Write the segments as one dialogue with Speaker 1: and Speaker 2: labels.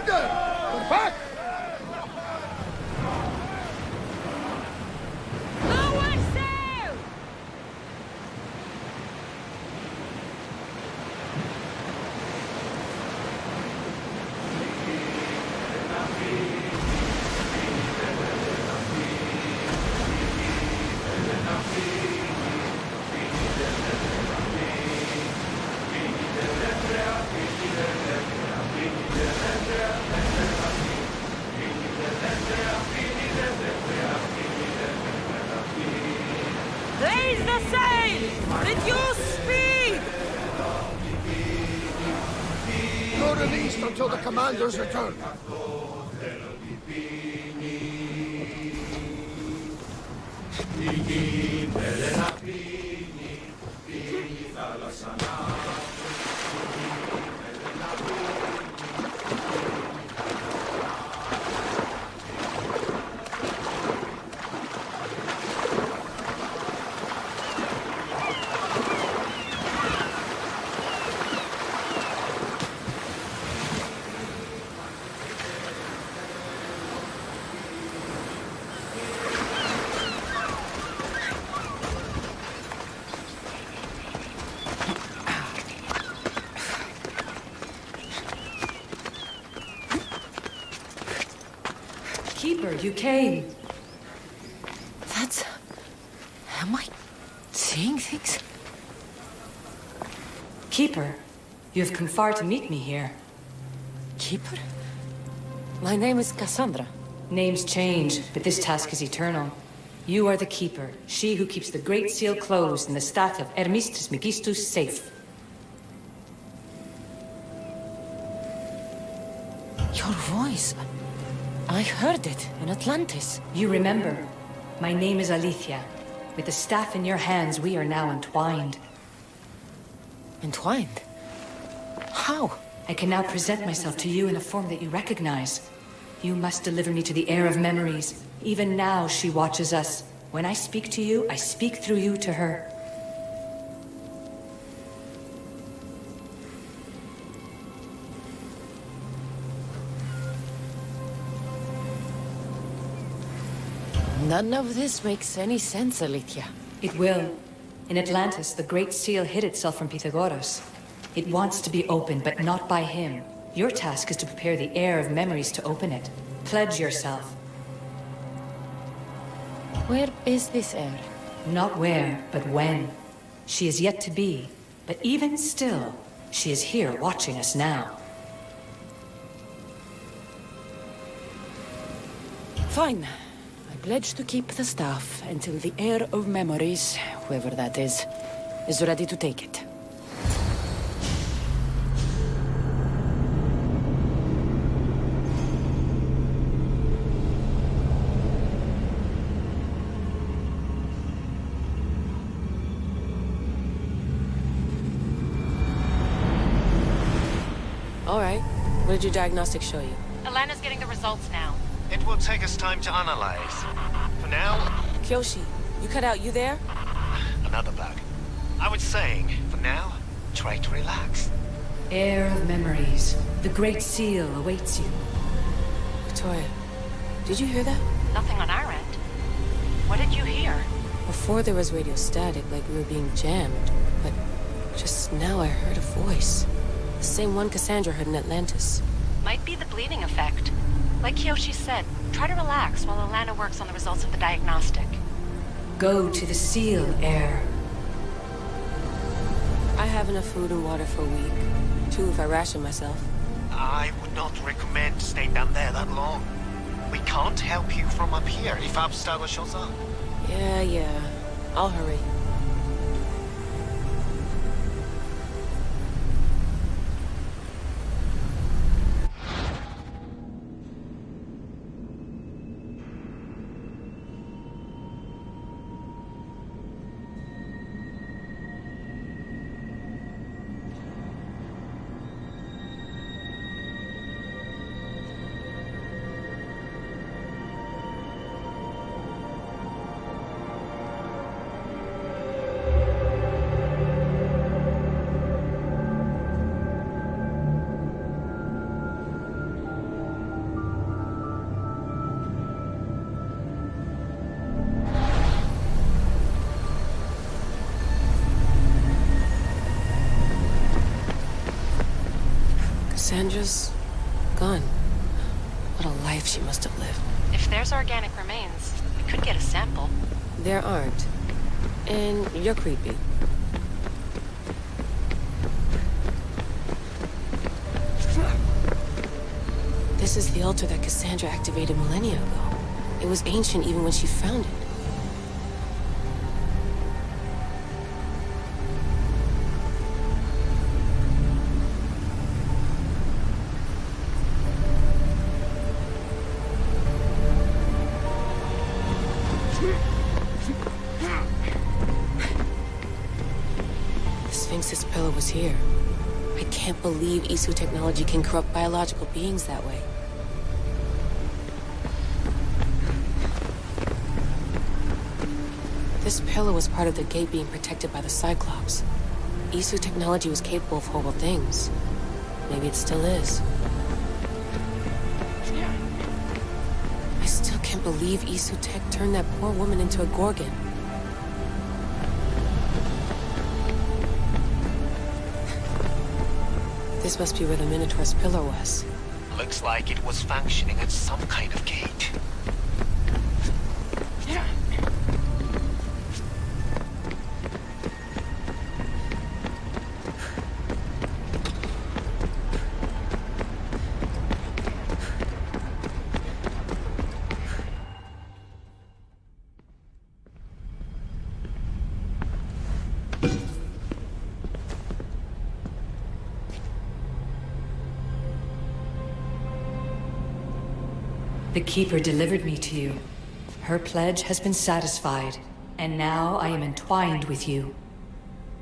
Speaker 1: Commander! We're back!
Speaker 2: Lower sail! Raise the sail! Reduce speed!
Speaker 1: You're released until the Commander's return.
Speaker 3: Keeper, you came. That's... Am I seeing things? Keeper, you have come far to meet me here. Keeper? My name is Cassandra. Names change, but this task is eternal. You are the Keeper, she who keeps the Great Seal closed and the staff of Hermes Trismegistus safe. Your voice... I heard it in Atlantis. You remember. My name is Alethea. With the staff in your hands, we are now entwined. Entwined? How? I can now present myself to you in a form that you recognize. You must deliver me to the heir of memories. Even now, she watches us. When I speak to you, I speak through you to her. None of this makes any sense, Alethea. It will. In Atlantis, the Great Seal hid itself from Pythagoras. It wants to be opened, but not by him. Your task is to prepare the heir of memories to open it. Pledge yourself. Where is this heir? Not where, but when. She is yet to be, but even still, she is here watching us now. Fine. Pledge to keep the staff until the heir of memories, whoever that is ready to take it.
Speaker 4: All right. What did your diagnostics show you?
Speaker 5: Alana's getting the results now.
Speaker 6: It will take us time to analyze. For now...
Speaker 4: Kyoshi, you cut out. You there?
Speaker 6: Another bug. I was saying, for now, try to relax.
Speaker 3: Heir of memories. The Great Seal awaits you.
Speaker 4: Victoria, did you hear that?
Speaker 5: Nothing on our end. What did you hear?
Speaker 4: Before there was radio static, like we were being jammed. But just now I heard a voice. The same one Cassandra heard in Atlantis.
Speaker 5: Might be the bleeding effect. Like Kyoshi said, try to relax while Alana works on the results of the diagnostic.
Speaker 3: Go to the Seal, heir.
Speaker 4: I have enough food and water for a week. 2 if I ration myself.
Speaker 6: I would not recommend staying down there that long. We can't help you from up here if Abstergo shows up.
Speaker 4: Yeah. I'll hurry. Cassandra's gone. What a life she must have lived.
Speaker 5: If there's organic remains, we could get a sample.
Speaker 4: There aren't. And you're creepy. This is the altar that Cassandra activated millennia ago. It was ancient even when she found it. The Sphinx's pillar was here. I can't believe Isu technology can corrupt biological beings that way. This pillar was part of the gate being protected by the Cyclops. Isu technology was capable of horrible things. Maybe it still is. I still can't believe Isu tech turned that poor woman into a Gorgon. This must be where the Minotaur's pillar was.
Speaker 6: Looks like it was functioning as some kind of gate.
Speaker 3: The Keeper delivered me to you. Her pledge has been satisfied, and now I am entwined with you.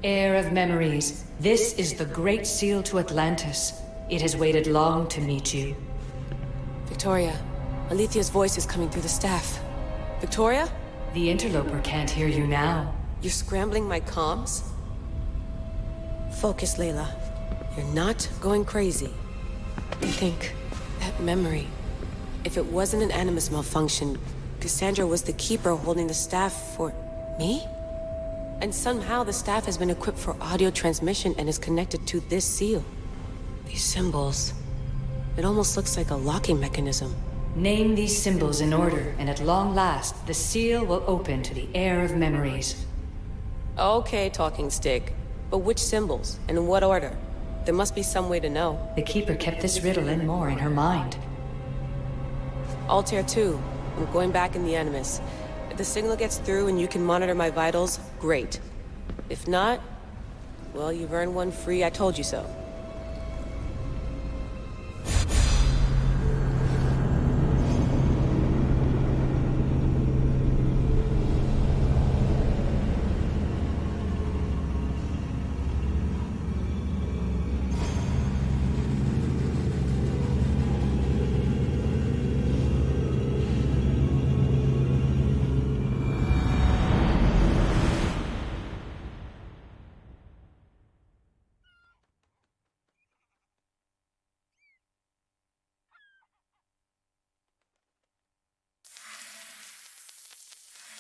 Speaker 3: Heir of memories, this is the Great Seal to Atlantis. It has waited long to meet you.
Speaker 4: Victoria, Alethia's voice is coming through the staff. Victoria?
Speaker 3: The interloper can't hear you now.
Speaker 4: You're scrambling my comms? Focus, Layla. You're not going crazy. I think that memory... If it wasn't an Animus malfunction, Cassandra was the Keeper holding the staff for... me? And somehow the staff has been equipped for audio transmission and is connected to this seal. These symbols... It almost looks like a locking mechanism.
Speaker 3: Name these symbols in order, and at long last, the seal will open to the Heir of Memories.
Speaker 4: Okay, talking stick. But which symbols? And in what order? There must be some way to know.
Speaker 3: The Keeper kept this riddle and more in her mind.
Speaker 4: Altair 2. I'm going back in the Animus. If the signal gets through and you can monitor my vitals, great. If not, well, you've earned one free I told you so.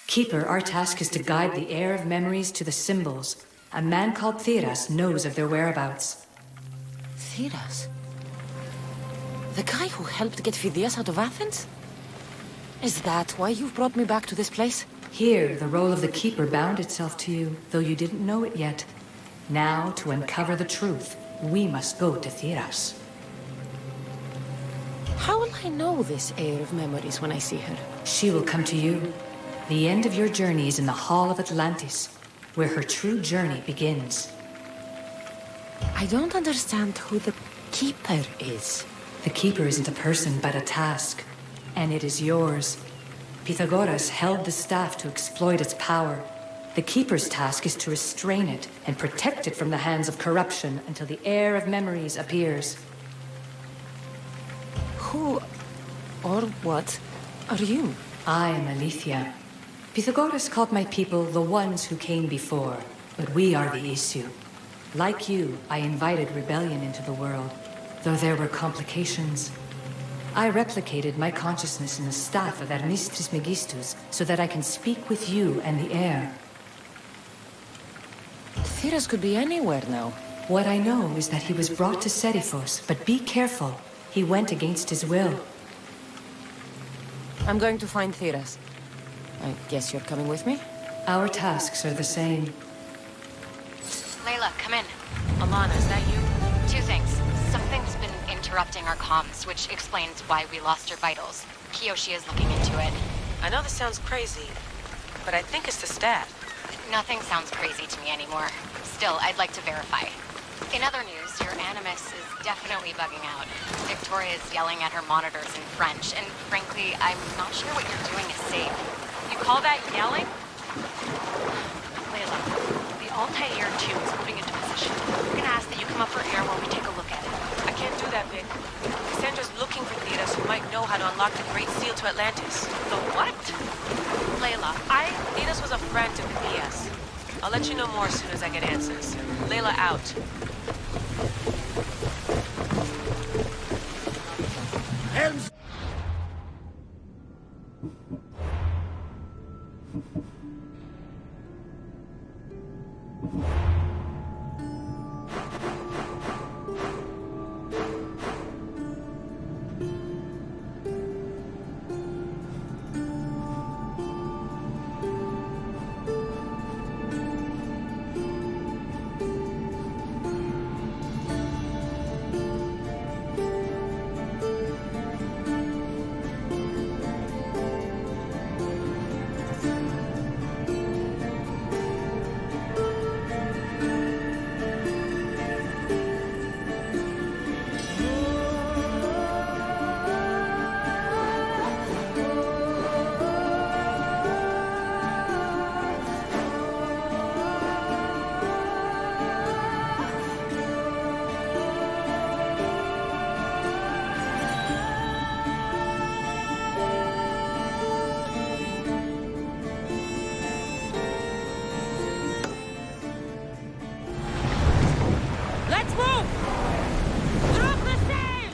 Speaker 3: Keeper, our task is to guide the Heir of Memories to the symbols. A man called Theras knows of their whereabouts.
Speaker 2: Theras? The guy who helped get Phidias out of Athens? Is that why you've brought me back to this place?
Speaker 3: Here, the role of the Keeper bound itself to you, though you didn't know it yet. Now, to uncover the truth, we must go to Theras.
Speaker 2: How will I know this Heir of Memories when I see her?
Speaker 3: She will come to you. The end of your journey is in the Hall of Atlantis, where her true journey begins.
Speaker 2: I don't understand who the Keeper is.
Speaker 3: The Keeper isn't a person, but a task. And it is yours. Pythagoras held the staff to exploit its power. The Keeper's task is to restrain it and protect it from the hands of corruption until the Heir of Memories appears.
Speaker 2: Who or what are you?
Speaker 3: I am Aletheia. Pythagoras called my people the ones who came before, but we are the Isu. Like you, I invited rebellion into the world, though there were complications. I replicated my consciousness in the staff of Hermes Trismegistus so that I can speak with you and the heir.
Speaker 2: Theras could be anywhere now.
Speaker 3: What I know is that he was brought to Serifos, but be careful. He went against his will.
Speaker 2: I'm going to find Theras. I guess you're coming with me?
Speaker 3: Our tasks are the same.
Speaker 5: Layla, come in.
Speaker 4: Alana, is that you?
Speaker 5: Two things. Something's been interrupting our comms, which explains why we lost your vitals. Kiyoshi is looking into it.
Speaker 4: I know this sounds crazy, but I think it's the staff.
Speaker 5: Nothing sounds crazy to me anymore. Still, I'd like to verify. In other news, your Animus is definitely bugging out. Victoria is yelling at her monitors in French, and frankly, I'm not sure what you're doing is safe.
Speaker 7: You call that yelling? Layla, the Altair 2 is moving into position. We're gonna ask that you come up for air while we take a look at it.
Speaker 4: I can't do that, Vic. Cassandra's looking for Theras who might know how to unlock the Great Seal to Atlantis.
Speaker 7: The what?
Speaker 5: Layla,
Speaker 4: Theras was a friend to Pythias. I'll let you know more as soon as I get answers. Layla out.
Speaker 1: Helms!
Speaker 2: Let's move! Drop the sail!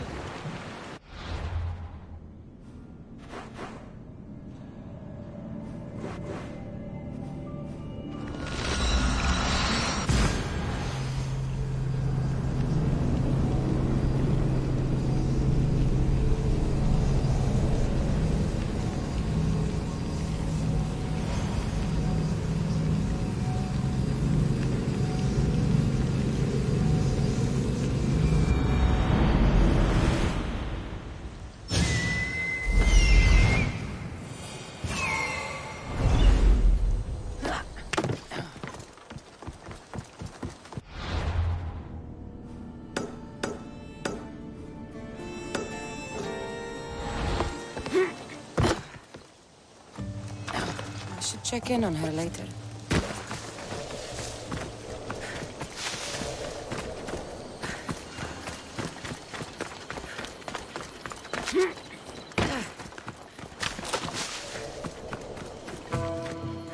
Speaker 2: I should check in on her later.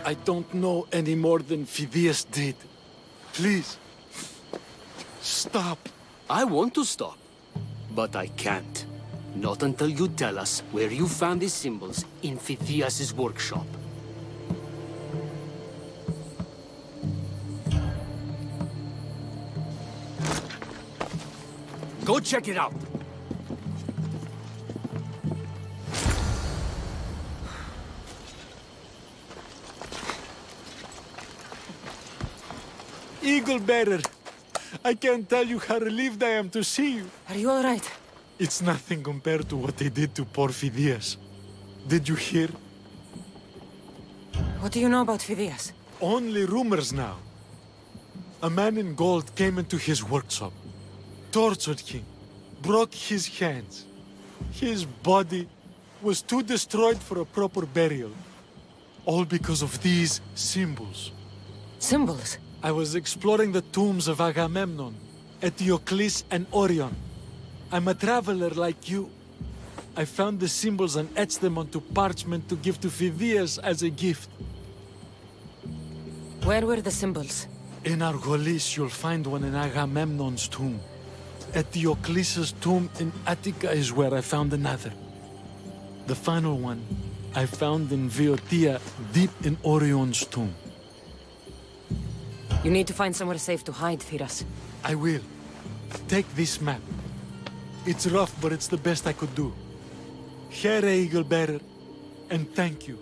Speaker 8: I don't know any more than Phidias did. Please, stop.
Speaker 9: I want to stop, but I can't. Not until you tell us where you found these symbols in Phidias' workshop. Go check it out!
Speaker 8: Eagle Bearer, I can't tell you how relieved I am to see you.
Speaker 2: Are you all right?
Speaker 8: It's nothing compared to what they did to poor Phidias. Did you hear?
Speaker 2: What do you know about Phidias?
Speaker 8: Only rumors now. A man in gold came into his workshop, tortured him, broke his hands. His body was too destroyed for a proper burial. All because of these symbols.
Speaker 2: Symbols?
Speaker 8: I was exploring the tombs of Agamemnon, Eteocles, and Orion. I'm a traveler like you. I found the symbols and etched them onto parchment to give to Phidias as a gift.
Speaker 2: Where were the symbols?
Speaker 8: In Argolis, you'll find one in Agamemnon's tomb. Eteocles' tomb in Attica is where I found another. The final one I found in Viotia, deep in Orion's tomb.
Speaker 2: You need to find somewhere safe to hide, Theras.
Speaker 8: I will. Take this map. It's rough, but it's the best I could do. Here, Eagle Bearer, and thank you.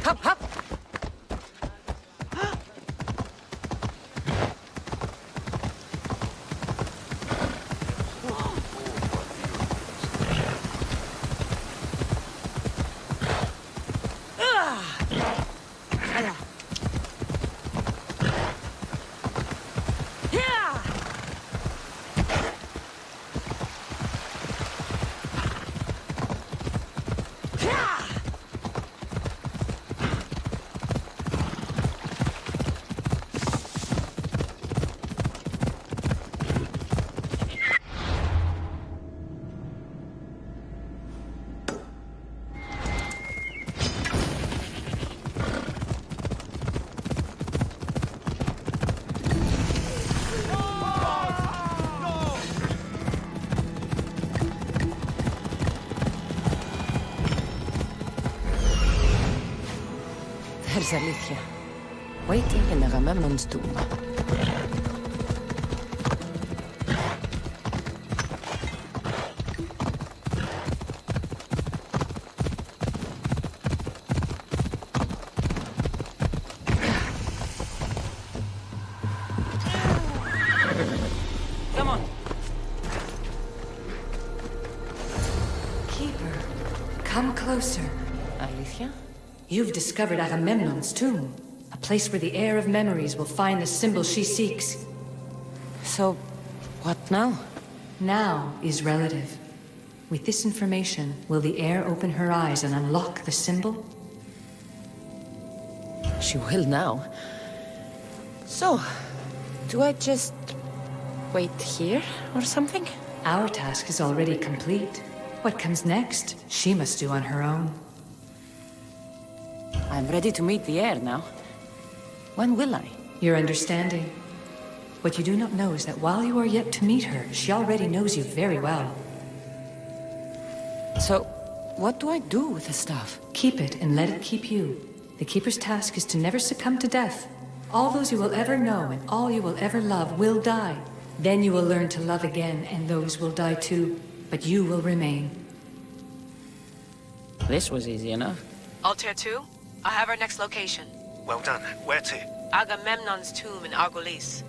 Speaker 2: Hop, hop! There's Elysium, waiting in Agamemnon's tomb. Come on.
Speaker 3: Keeper, come closer.
Speaker 2: Elysium?
Speaker 3: You've discovered Agamemnon's tomb, a place where the heir of memories will find the symbol she seeks.
Speaker 2: So, what now?
Speaker 3: Now is relative. With this information, will the heir open her eyes and unlock the symbol?
Speaker 2: She will now. So, do I just wait here or something?
Speaker 3: Our task is already complete. What comes next, she must do on her own.
Speaker 2: I'm ready to meet the heir now. When will I?
Speaker 3: Your understanding. What you do not know is that while you are yet to meet her, she already knows you very well.
Speaker 2: So, what do I do with the stuff?
Speaker 3: Keep it and let it keep you. The Keeper's task is to never succumb to death. All those you will ever know and all you will ever love will die. Then you will learn to love again, and those will die too. But you will remain.
Speaker 2: This was easy enough.
Speaker 4: Altair 2, I have our next location.
Speaker 6: Well done. Where to?
Speaker 4: Agamemnon's tomb in Argolis.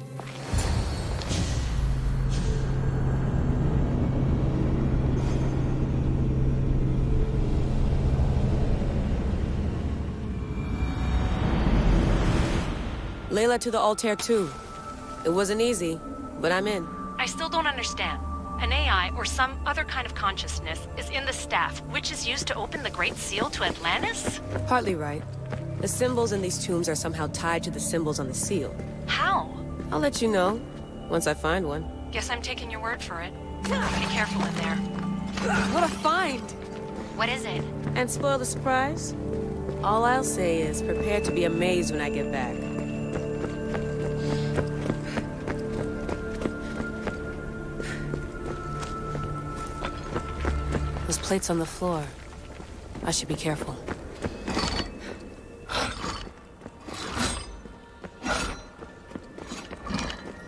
Speaker 4: Layla to the altar too. It wasn't easy, but I'm in.
Speaker 7: I still don't understand. An AI, or some other kind of consciousness, is in the staff, which is used to open the Great Seal to Atlantis?
Speaker 4: Partly right. The symbols in these tombs are somehow tied to the symbols on the seal.
Speaker 7: How?
Speaker 4: I'll let you know, once I find one.
Speaker 7: Guess I'm taking your word for it. Be careful in there.
Speaker 4: What a find!
Speaker 5: What is it?
Speaker 4: And spoil the surprise? All I'll say is prepare to be amazed when I get back. Those plates on the floor. I should be careful.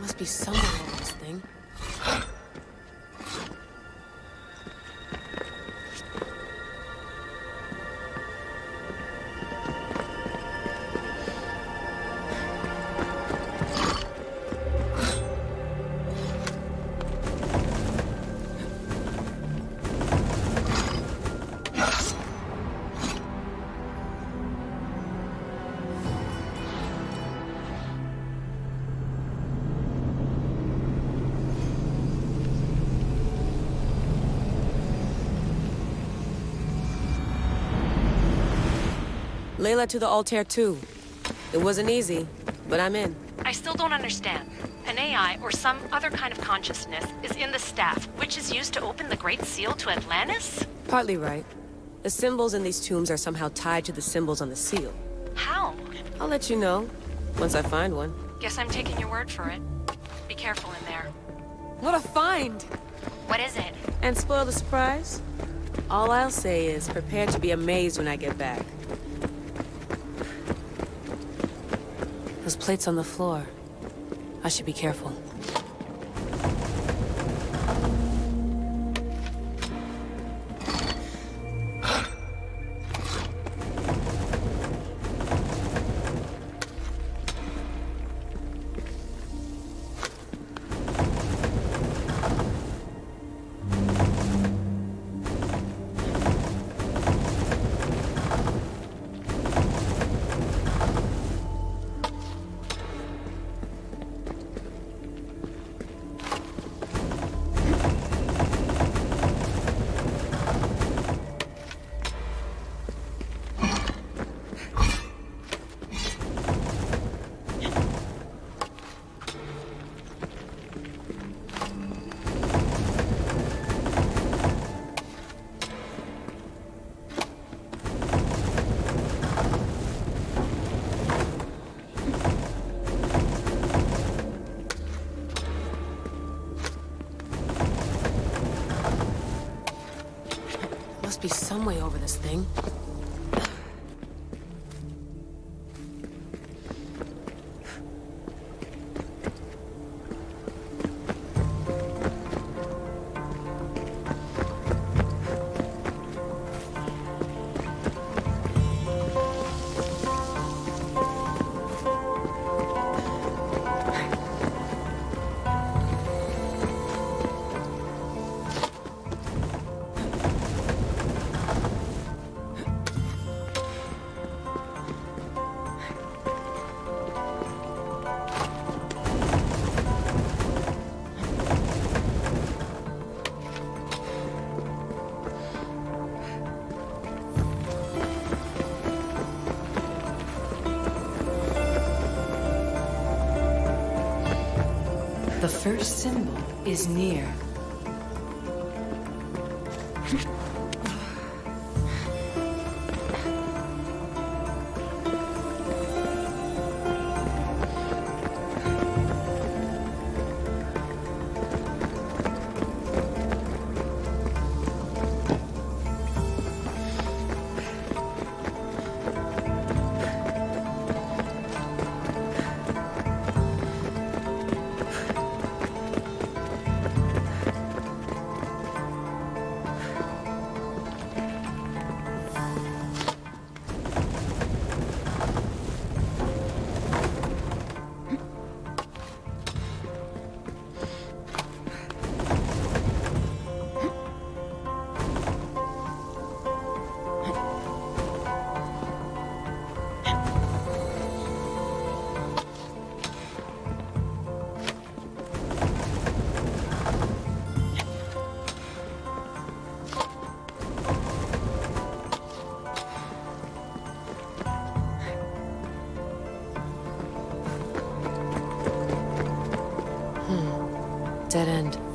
Speaker 4: Must be somewhere on this thing. Layla to the altar too. It wasn't easy, but I'm in.
Speaker 7: I still don't understand. An AI, or some other kind of consciousness, is in the staff, which is used to open the Great Seal to Atlantis?
Speaker 4: Partly right. The symbols in these tombs are somehow tied to the symbols on the seal.
Speaker 7: How?
Speaker 4: I'll let you know, once I find one.
Speaker 7: Guess I'm taking your word for it. Be careful in there.
Speaker 4: What a find!
Speaker 5: What is it?
Speaker 4: And spoil the surprise? All I'll say is prepare to be amazed when I get back. Those plates on the floor. I should be careful. Must be some way over this thing.
Speaker 3: The first symbol is near.
Speaker 4: Dead end.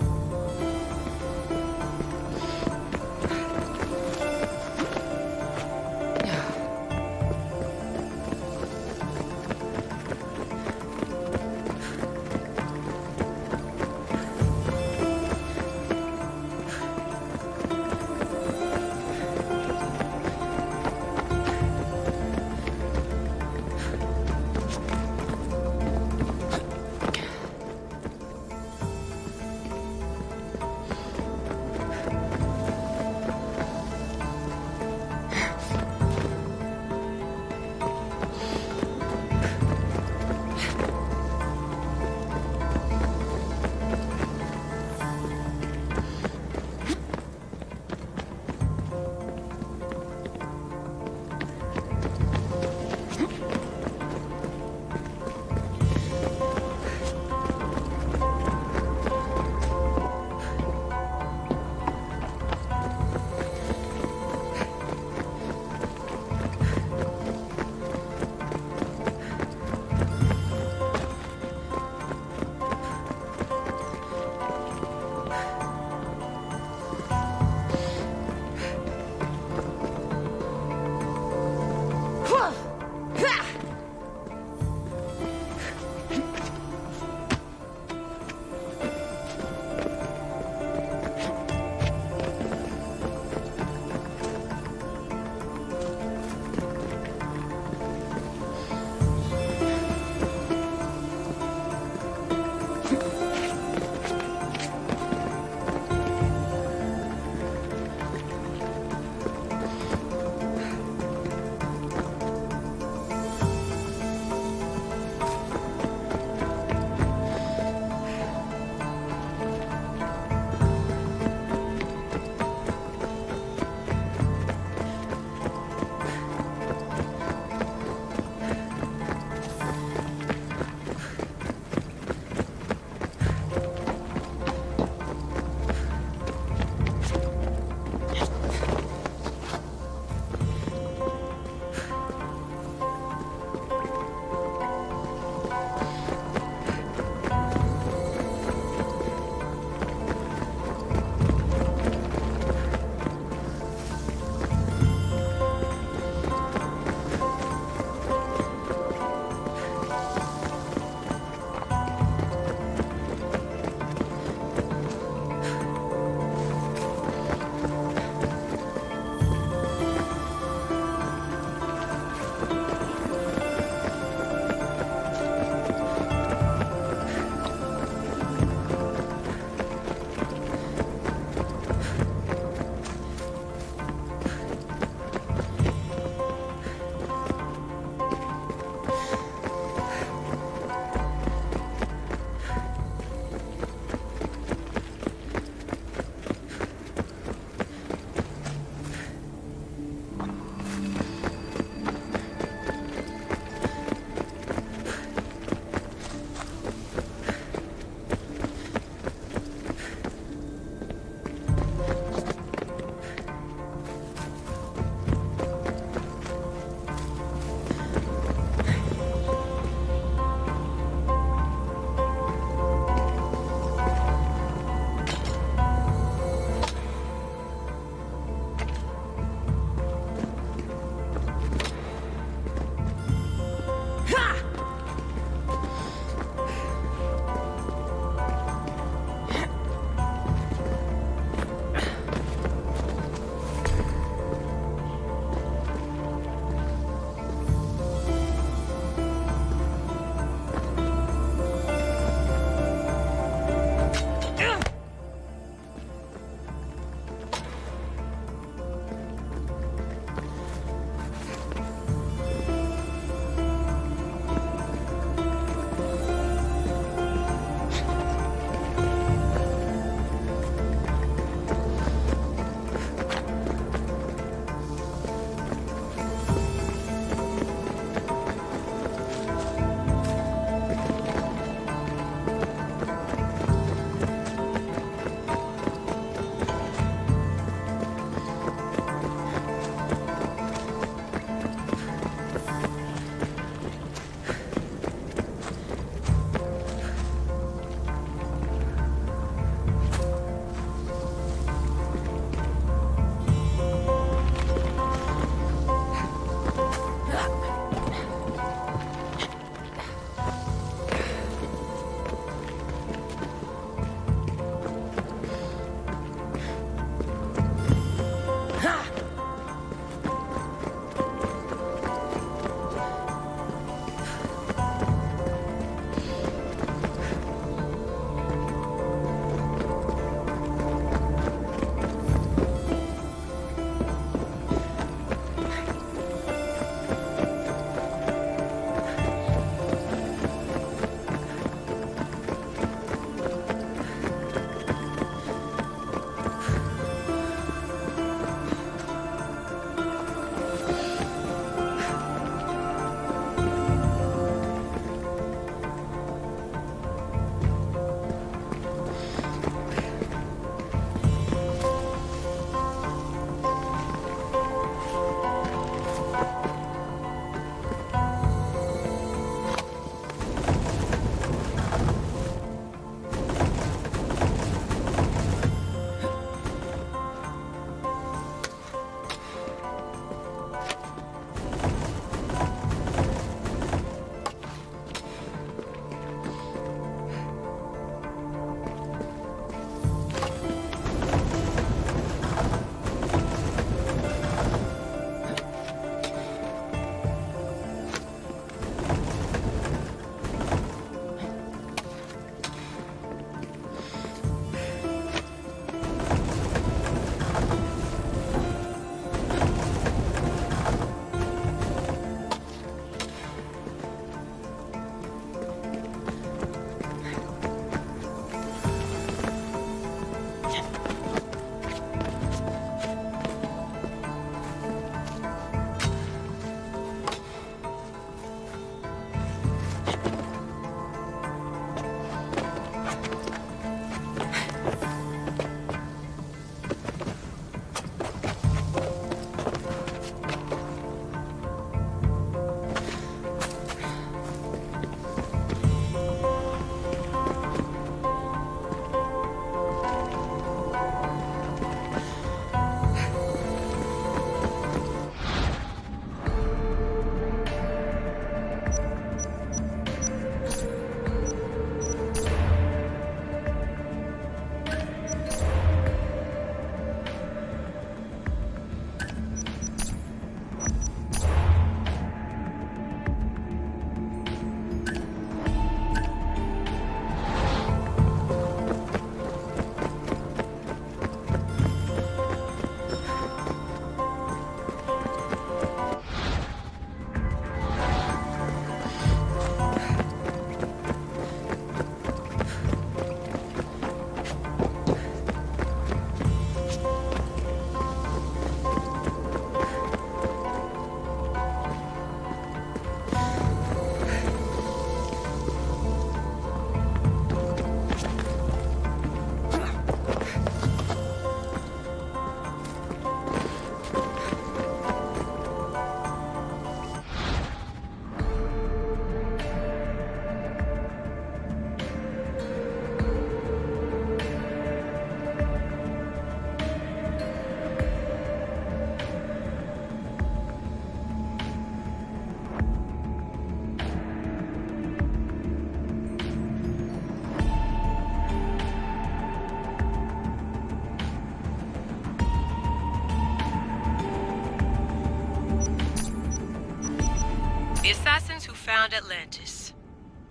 Speaker 4: Atlantis.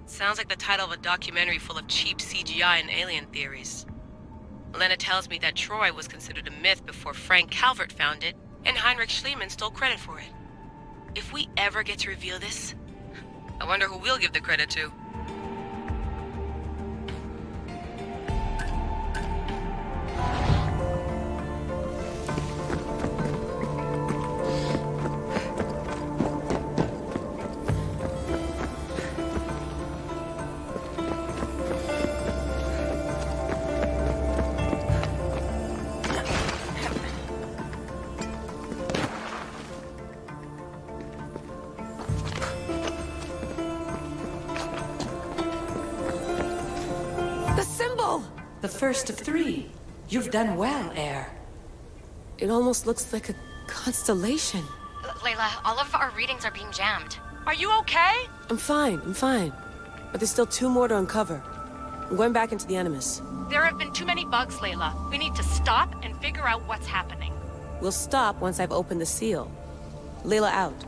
Speaker 4: Sounds like the title of a documentary full of cheap CGI and alien theories. Elena tells me that Troy was considered a myth before Frank Calvert found it, and Heinrich Schliemann stole credit for it. If we ever get to reveal this, I wonder who we'll give the credit to.
Speaker 3: The first of 3. You've done well, Air.
Speaker 4: It almost looks like a constellation.
Speaker 5: Layla, all of our readings are being jammed.
Speaker 7: Are you okay?
Speaker 4: I'm fine. But there's still 2 more to uncover. I'm going back into the Animus.
Speaker 7: There have been too many bugs, Layla. We need to stop and figure out what's happening.
Speaker 4: We'll stop once I've opened the seal. Layla out.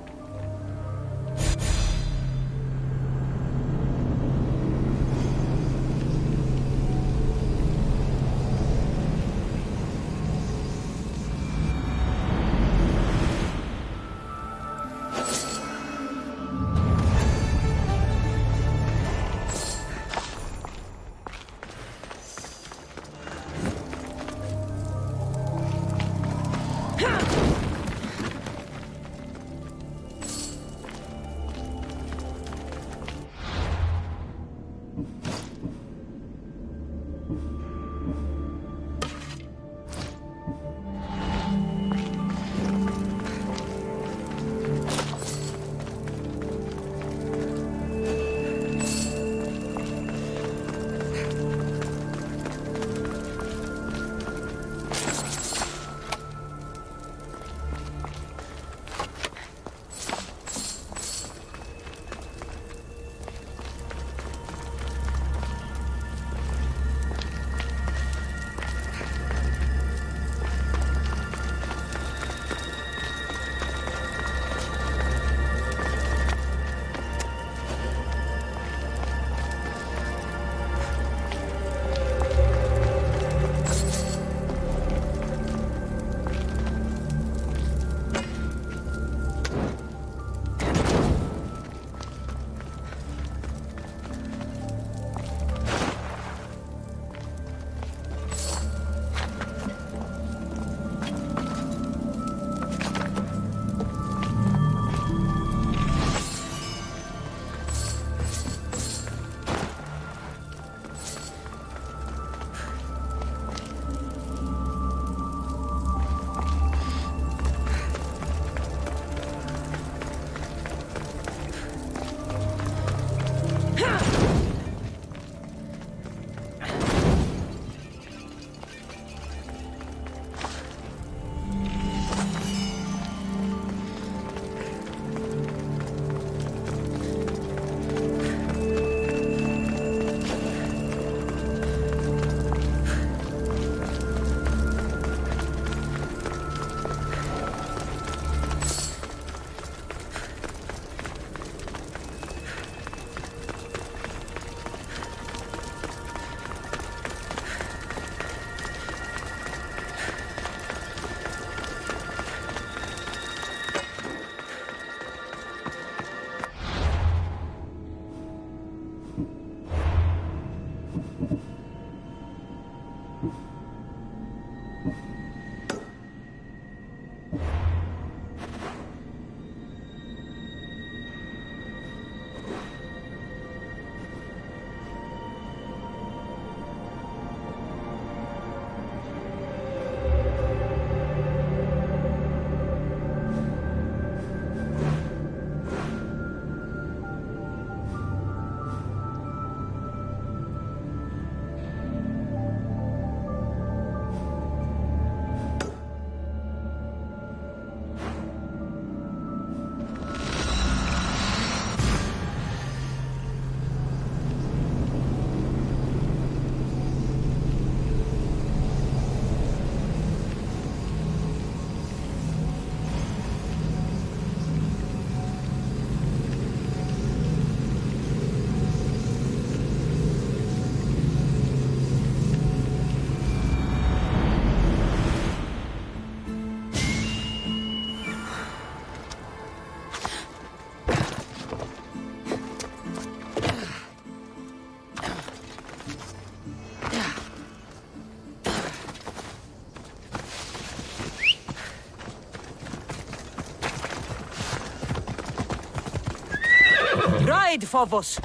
Speaker 2: Ride, Phobos!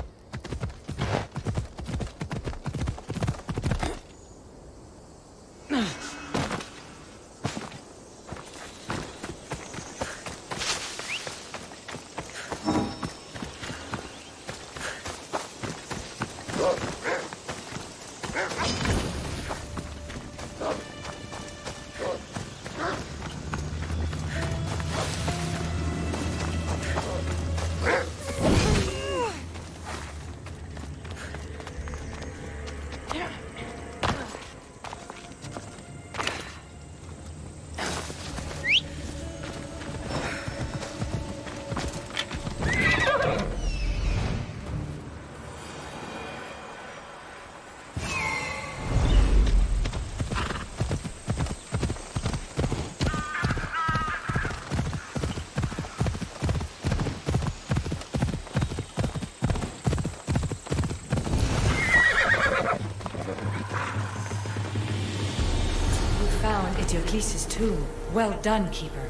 Speaker 3: Found Eteocles' tomb. Well done, Keeper.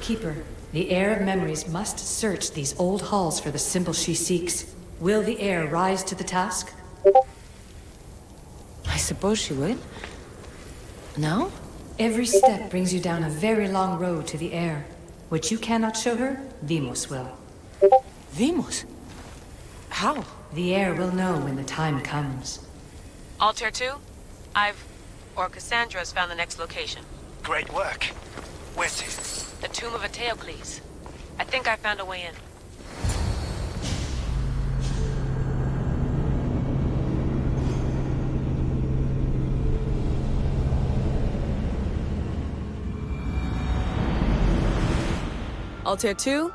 Speaker 3: Keeper, the heir of memories must search these old halls for the symbol she seeks. Will the heir rise to the task?
Speaker 2: I suppose she would. No?
Speaker 3: Every step brings you down a very long road to the heir. What you cannot show her, Deimos will.
Speaker 2: Deimos? How?
Speaker 3: The heir will know when the time comes.
Speaker 4: Altair 2, Cassandra's found the next location.
Speaker 6: Great work. Where's it?
Speaker 4: The Tomb of Eteocles. I think I found a way in. Altair 2?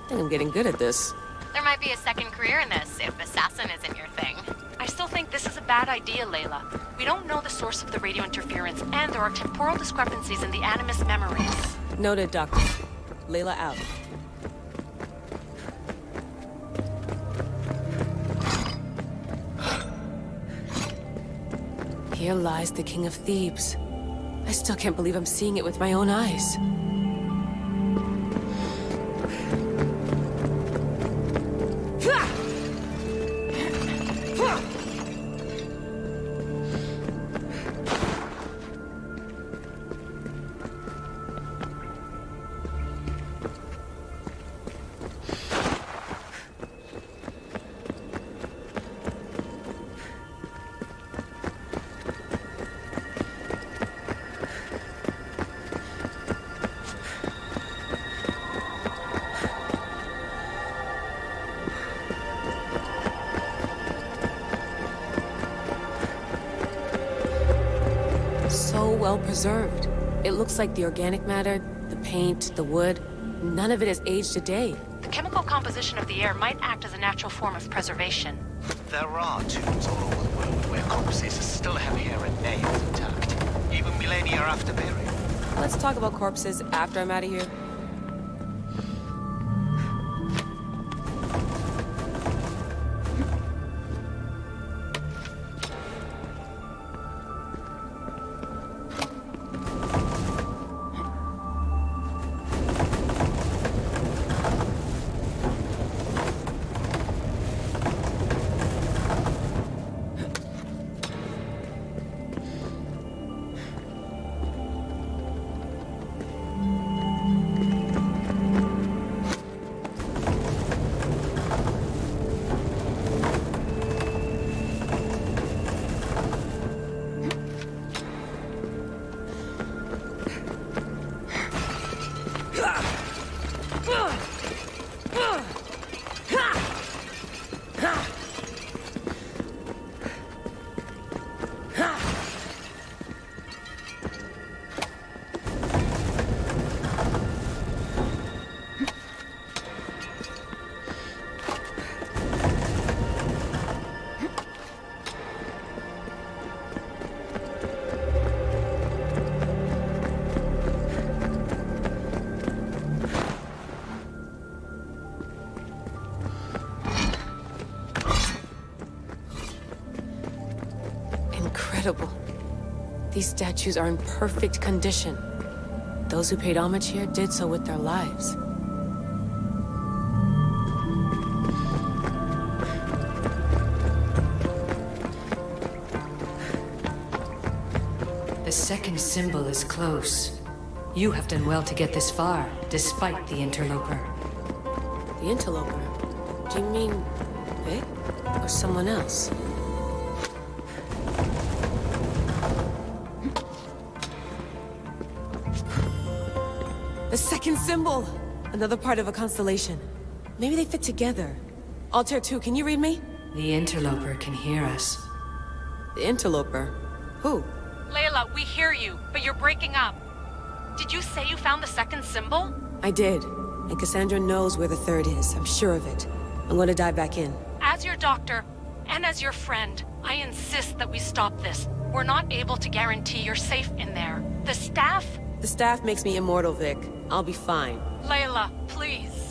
Speaker 4: I think I'm getting good at this.
Speaker 5: There might be a second career in this if assassin isn't your thing.
Speaker 7: I still think this is a bad idea, Layla. We don't know the source of the radio interference, and there are temporal discrepancies in the Animus memories.
Speaker 4: Noted, Doctor. Layla out. Here lies the King of Thebes. I still can't believe I'm seeing it with my own eyes. Well preserved. It looks like the organic matter, the paint, the wood, none of it has aged a day.
Speaker 7: The chemical composition of the air might act as a natural form of preservation.
Speaker 6: There are tombs all over the world where corpses still have hair and nails intact, even millennia after burial.
Speaker 4: Let's talk about corpses after I'm out of here. incredible. These statues are in perfect condition. Those who paid homage here did so with their lives.
Speaker 3: The second symbol is close. You have done well to get this far, despite the interloper.
Speaker 4: The interloper? Do you mean Vic? Or someone else? The second symbol! Another part of a constellation. Maybe they fit together. Altair 2, can you read me?
Speaker 3: The interloper can hear us.
Speaker 4: The interloper? Who?
Speaker 7: Layla, we hear you, but you're breaking up. Did you say you found the second symbol?
Speaker 4: I did. And Cassandra knows where the third is. I'm sure of it. I'm going to dive back in.
Speaker 7: As your doctor, and as your friend, I insist that we stop this. We're not able to guarantee you're safe in there. The staff?
Speaker 4: The staff makes me immortal, Vic. I'll be fine.
Speaker 7: Layla, please.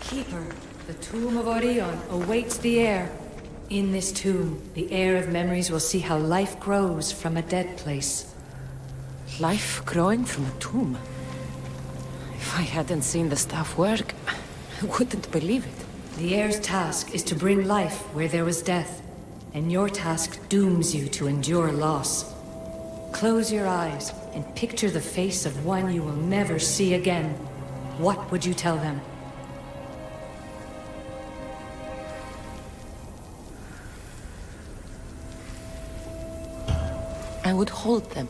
Speaker 3: Keeper, the Tomb of Orion awaits the heir. In this tomb, the heir of memories will see how life grows from a dead place.
Speaker 2: Life growing from a tomb. If I hadn't seen the staff work, I wouldn't believe it.
Speaker 3: The heir's task is to bring life where there was death, and your task dooms you to endure loss. Close your eyes and picture the face of one you will never see again. What would you tell them?
Speaker 2: I would hold them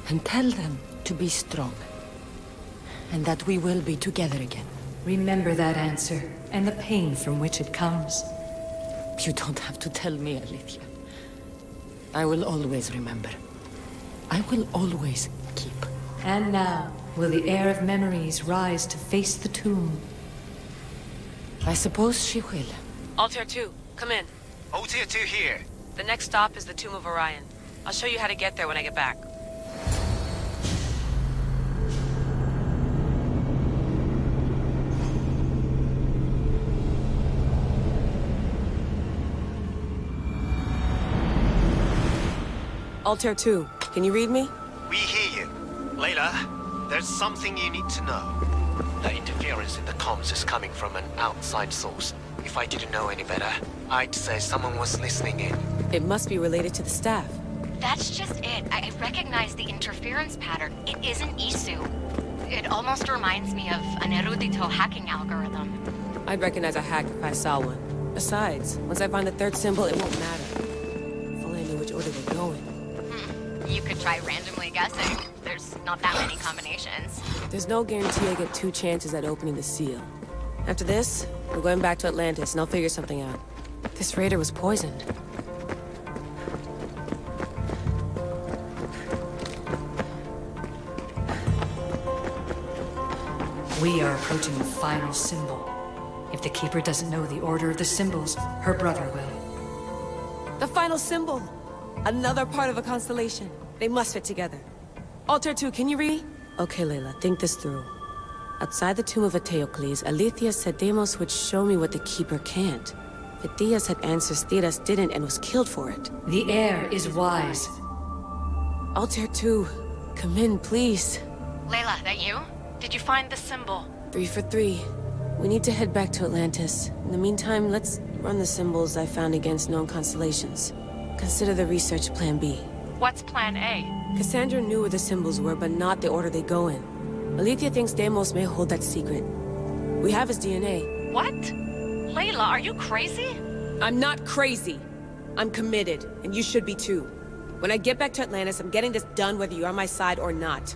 Speaker 2: and tell them to be strong, and that we will be together again.
Speaker 3: Remember that answer, and the pain from which it comes.
Speaker 2: You don't have to tell me, Alethea. I will always remember. I will always keep.
Speaker 3: And now, will the heir of memories rise to face the tomb?
Speaker 2: I suppose she will.
Speaker 4: Altair 2, come in.
Speaker 6: Altair 2 here.
Speaker 4: The next stop is the Tomb of Orion. I'll show you how to get there when I get back. Altair 2, can you read me?
Speaker 6: We hear you. Layla, there's something you need to know. The interference in the comms is coming from an outside source. If I didn't know any better, I'd say someone was listening in.
Speaker 4: It must be related to the staff.
Speaker 5: That's just it. I recognize the interference pattern. It isn't Isu. It almost reminds me of an erudito hacking algorithm.
Speaker 4: I'd recognize a hack if I saw one. Besides, once I find the third symbol, it won't matter. If only I knew which order they're going.
Speaker 5: You could try randomly guessing. There's not that many combinations.
Speaker 4: There's no guarantee I get 2 chances at opening the seal. After this, we're going back to Atlantis, and I'll figure something out. This raider was poisoned.
Speaker 3: We are approaching the final symbol. If the Keeper doesn't know the order of the symbols, her brother will.
Speaker 4: The final symbol! Another part of a constellation. They must fit together. Altair 2, can you read? Okay, Layla, think this through. Outside the tomb of Eteocles, Alethea said Deimos would show me what the Keeper can't. Phidias had answers Theras didn't and was killed for it.
Speaker 3: The heir is wise.
Speaker 4: Altair 2, come in, please.
Speaker 5: Layla, that you?
Speaker 7: Did you find the symbol?
Speaker 4: 3 for 3. We need to head back to Atlantis. In the meantime, let's run the symbols I found against known constellations. Consider the research plan B.
Speaker 7: What's plan A?
Speaker 4: Cassandra knew where the symbols were, but not the order they go in. Alethea thinks Deimos may hold that secret. We have his DNA.
Speaker 7: What? Layla, are you crazy?
Speaker 4: I'm not crazy. I'm committed, and you should be too. When I get back to Atlantis, I'm getting this done whether you're on my side or not.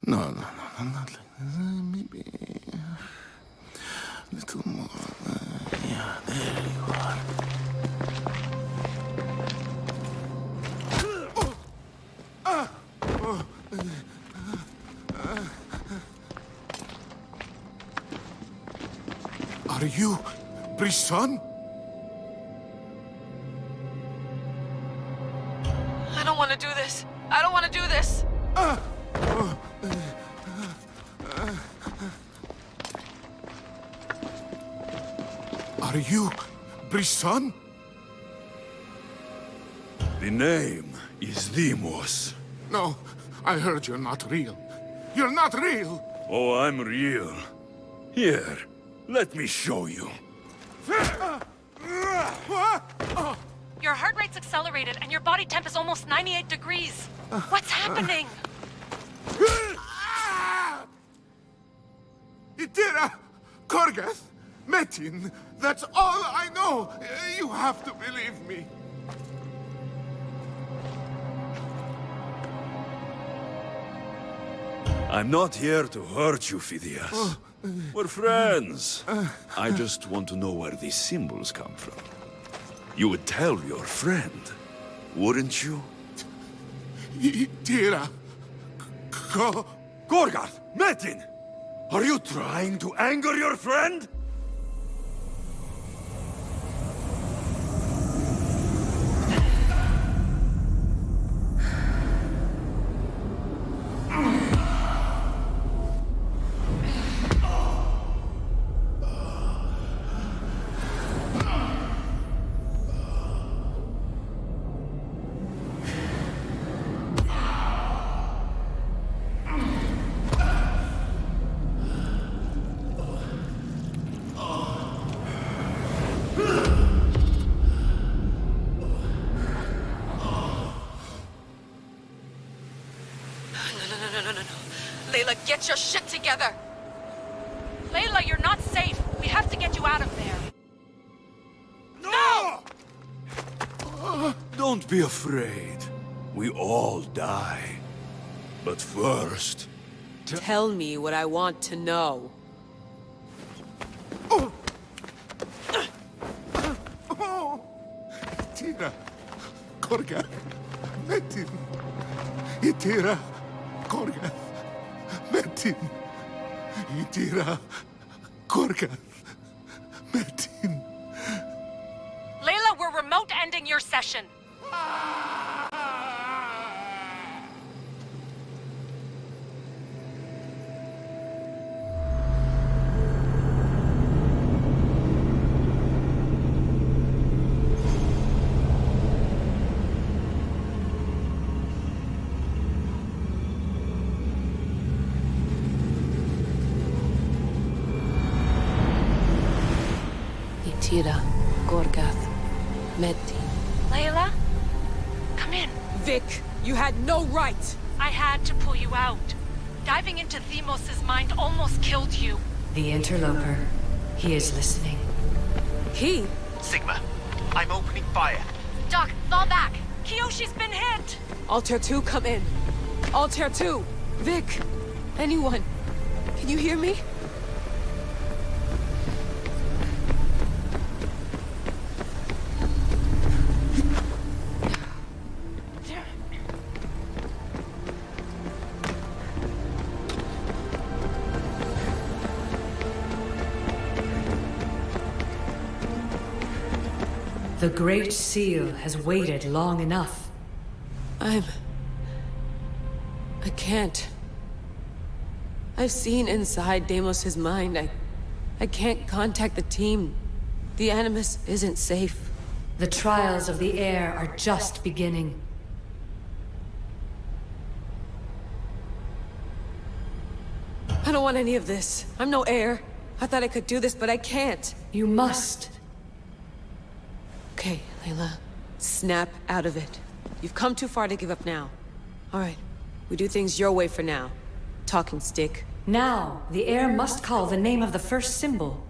Speaker 1: No, not like this. Maybe a little more. Yeah, there you are. Are you Brisson?
Speaker 4: I don't want to do this. I don't want to do this.
Speaker 1: Are you Brisson?
Speaker 10: The name is Deimos.
Speaker 1: No, I heard you're not real. You're not real!
Speaker 10: Oh, I'm real. Here, let me show you.
Speaker 7: Your heart rate's accelerated and your body temp is almost 98 degrees. What's happening?
Speaker 1: Itira! Korgath! Metin! That's all I know! You have to believe me.
Speaker 10: I'm not here to hurt you, Phidias. We're friends. I just want to know where these symbols come from. You would tell your friend, wouldn't you?
Speaker 1: Tira.
Speaker 10: Gorgarth! Metin! Are you trying to anger your friend?
Speaker 3: Layla, get your shit together!
Speaker 7: Layla, you're not safe. We have to get you out of there.
Speaker 10: No! Don't be afraid. We all die. But first...
Speaker 4: Tell me what I want to know.
Speaker 1: Tira. Gorgath. Metin. Itira. Gorgath. Metin. Itira. Gorgath. Metin.
Speaker 7: Layla, we're remote ending your session.
Speaker 4: Itira, Gorgath, Metin.
Speaker 7: Layla? Come in.
Speaker 4: Vic, you had no right!
Speaker 7: I had to pull you out. Diving into Themos' mind almost killed you.
Speaker 3: The interloper. He is listening.
Speaker 4: He?
Speaker 6: Sigma, I'm opening fire.
Speaker 7: Doc, fall back. Kiyoshi's been hit.
Speaker 4: Altair 2, come in. Altair 2! Vic! Anyone! Can you hear me?
Speaker 3: The Great Seal has waited long enough.
Speaker 4: I can't. I've seen inside Deimos' mind. I can't contact the team. The Animus isn't safe.
Speaker 3: The trials of the air are just beginning.
Speaker 4: I don't want any of this. I'm no heir. I thought I could do this, but I can't.
Speaker 3: You must.
Speaker 4: Okay, Layla. Snap out of it. You've come too far to give up now. All right. We do things your way for now. Talking stick.
Speaker 3: Now, the heir must call the name of the first symbol.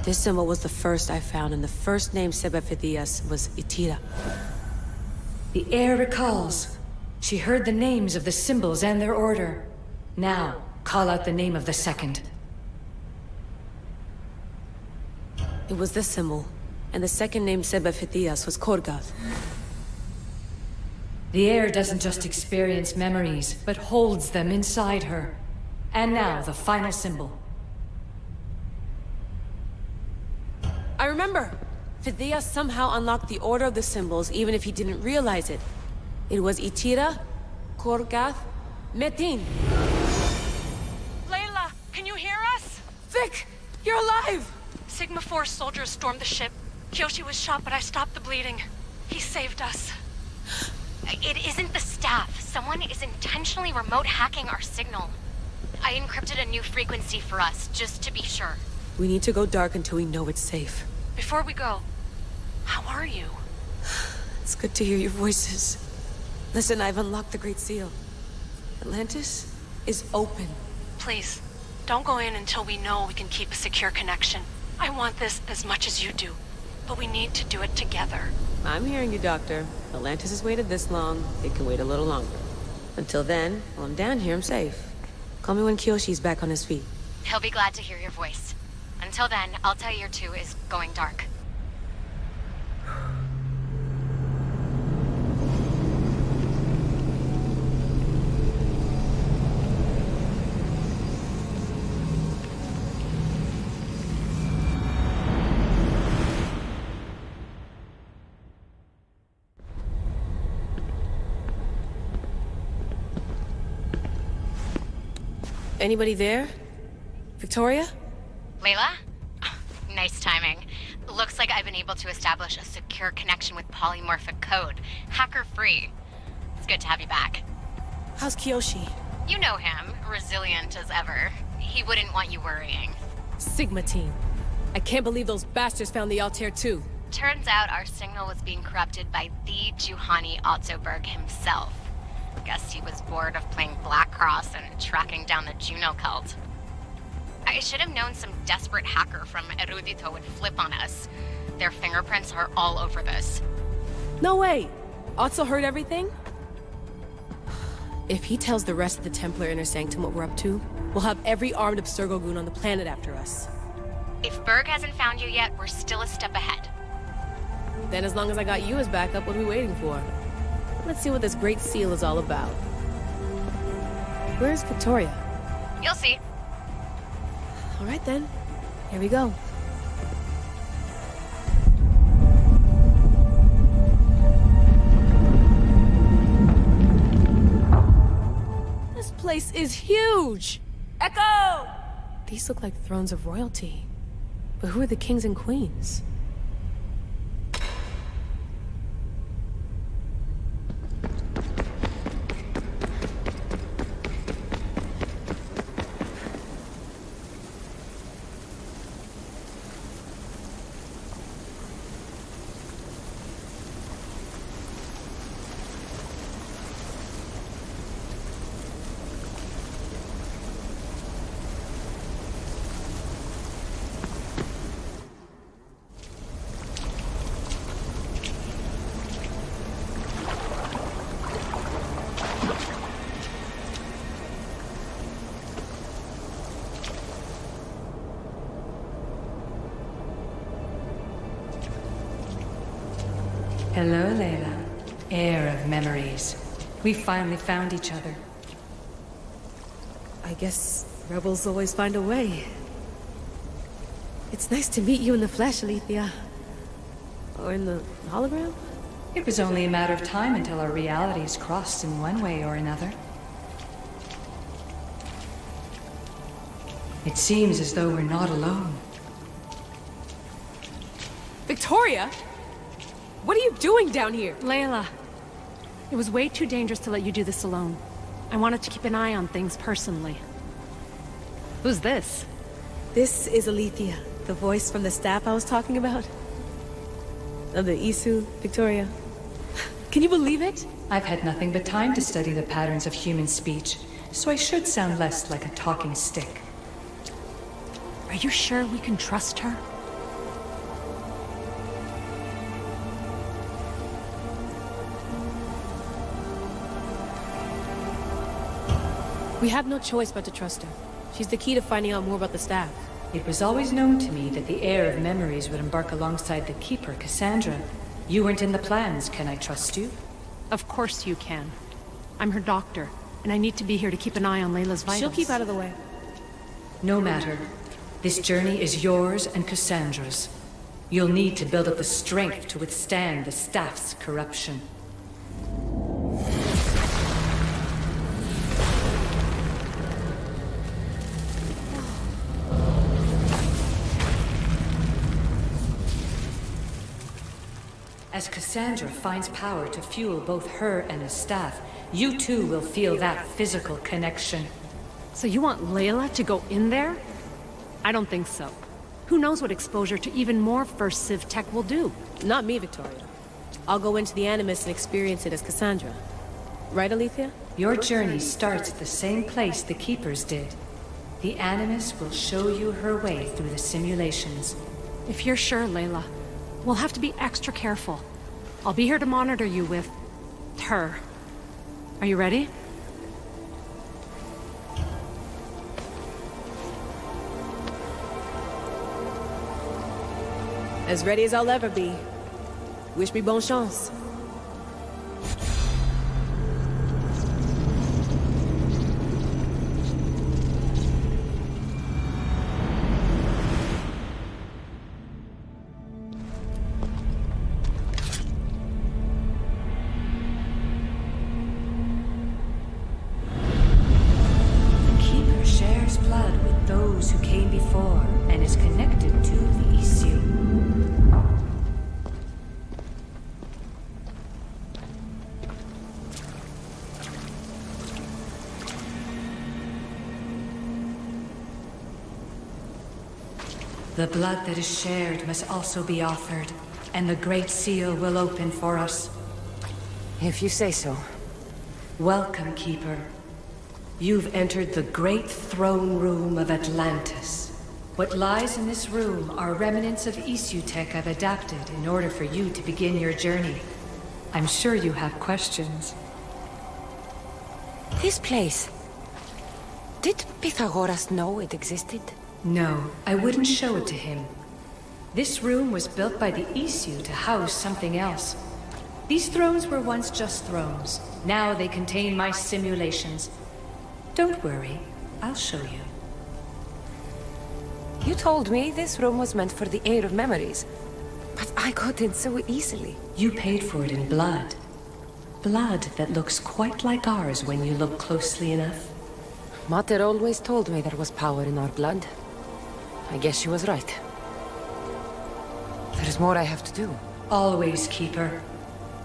Speaker 4: This symbol was the first I found, and the first name said by Phidias was Itira.
Speaker 3: The heir recalls. She heard the names of the symbols and their order. Now, call out the name of the second.
Speaker 4: It was this symbol, and the second name said by Phidias was Gorgath.
Speaker 3: The heir doesn't just experience memories, but holds them inside her. And now, the final symbol.
Speaker 4: I remember! Phidias somehow unlocked the order of the symbols, even if he didn't realize it. It was Itira, Gorgath, Metin.
Speaker 7: Layla, can you hear us?
Speaker 4: Vic! You're alive!
Speaker 7: Sigma 4 soldiers stormed the ship. Kiyoshi was shot, but I stopped the bleeding. He saved us.
Speaker 5: It isn't the staff. Someone is intentionally remote hacking our signal. I encrypted a new frequency for us, just to be sure.
Speaker 4: We need to go dark until we know it's safe.
Speaker 7: Before we go, how are you?
Speaker 4: It's good to hear your voices. Listen, I've unlocked the Great Seal. Atlantis is open.
Speaker 7: Please, don't go in until we know we can keep a secure connection. I want this as much as you do, but we need to do it together.
Speaker 4: I'm hearing you, Doctor. Atlantis has waited this long. It can wait a little longer. Until then, while I'm down here, I'm safe. Call me when Kyoshi's back on his feet.
Speaker 5: He'll be glad to hear your voice. Until then, Altair 2 is going dark.
Speaker 4: Anybody there? Victoria?
Speaker 5: Layla? Nice timing. Looks like I've been able to establish a secure connection with polymorphic code. Hacker-free. It's good to have you back.
Speaker 4: How's Kyoshi?
Speaker 5: You know him, resilient as ever. He wouldn't want you worrying.
Speaker 11: Sigma team. I can't believe those bastards found the Altair too.
Speaker 5: Turns out our signal was being corrupted by the Juhani Otzoberg himself. Guess he was bored of playing Black Cross and tracking down the Juno cult. I should have known some desperate hacker from Erudito would flip on us. Their fingerprints are all over this.
Speaker 11: No way! Otso heard everything?
Speaker 4: If he tells the rest of the Templar Inner Sanctum what we're up to, we'll have every armed Abstergo goon on the planet after us.
Speaker 5: If Berg hasn't found you yet, we're still a step ahead.
Speaker 4: Then as long as I got you as backup, what are we waiting for? Let's see what this Great Seal is all about. Where's Victoria?
Speaker 5: You'll see.
Speaker 4: All right then. Here we go.
Speaker 11: This place is huge! Echo!
Speaker 4: These look like thrones of royalty. But who are the kings and queens?
Speaker 3: Hello, Layla. Heir of memories. We finally found each other.
Speaker 4: I guess rebels always find a way. It's nice to meet you in the flesh, Alethea. Or in the hologram?
Speaker 3: It was only a matter of time until our realities crossed in one way or another. It seems as though we're not alone.
Speaker 11: Victoria? What are you doing down here?
Speaker 7: Layla, it was way too dangerous to let you do this alone. I wanted to keep an eye on things personally. Who's this?
Speaker 4: This is Alethea, the voice from the staff I was talking about. Of the Isu, Victoria.
Speaker 11: Can you believe it?
Speaker 3: I've had nothing but time to study the patterns of human speech, so I should sound less like a talking stick.
Speaker 7: Are you sure we can trust her?
Speaker 4: We have no choice but to trust her. She's the key to finding out more about the staff.
Speaker 3: It was always known to me that the heir of memories would embark alongside the Keeper, Cassandra. You weren't in the plans. Can I trust you?
Speaker 7: Of course you can. I'm her doctor, and I need to be here to keep an eye on Layla's vitals.
Speaker 4: She'll keep out of the way.
Speaker 3: No matter. This journey is yours and Cassandra's. You'll need to build up the strength to withstand the staff's corruption. As Cassandra finds power to fuel both her and the staff, you too will feel that physical connection.
Speaker 7: So you want Layla to go in there? I don't think so. Who knows what exposure to even more First Civ tech will do?
Speaker 4: Not me, Victoria. I'll go into the Animus and experience it as Cassandra. Right, Alethea?
Speaker 3: Your journey starts at the same place the Keepers did. The Animus will show you her way through the simulations.
Speaker 7: If you're sure, Layla, we'll have to be extra careful. I'll be here to monitor you with... her. Are you ready?
Speaker 11: As ready as I'll ever be. Wish me bonne chance.
Speaker 3: The Keeper shares blood with those who came before and is connected to the Elysium. The blood that is shared must also be offered, and the Great Seal will open for us.
Speaker 2: If you say so.
Speaker 3: Welcome, Keeper. You've entered the great throne room of Atlantis. What lies in this room are remnants of Isutech I've adapted in order for you to begin your journey. I'm sure you have questions.
Speaker 2: This place. Did Pythagoras know it existed?
Speaker 3: No, I wouldn't show it to him. This room was built by the Isu to house something else. These thrones were once just thrones. Now they contain my simulations. Don't worry, I'll show you.
Speaker 2: You told me this room was meant for the Heir of Memories, but I got in so easily.
Speaker 3: You paid for it in blood. Blood that looks quite like ours when you look closely enough.
Speaker 2: Mater always told me there was power in our blood. I guess she was right. There's more I have to do.
Speaker 3: Always, Keeper.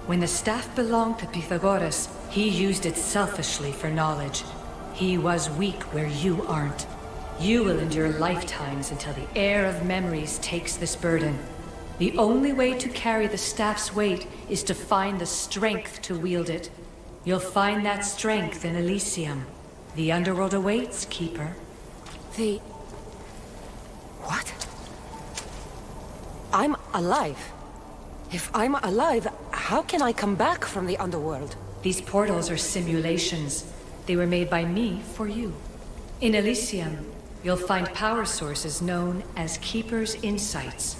Speaker 3: When the staff belonged to Pythagoras, he used it selfishly for knowledge. He was weak where you aren't. You will endure lifetimes until the Heir of Memories takes this burden. The only way to carry the staff's weight is to find the strength to wield it. You'll find that strength in Elysium. The underworld awaits, Keeper.
Speaker 2: The... What? I'm alive. If I'm alive, how can I come back from the underworld?
Speaker 3: These portals are simulations. They were made by me for you. In Elysium, you'll find power sources known as Keeper's Insights.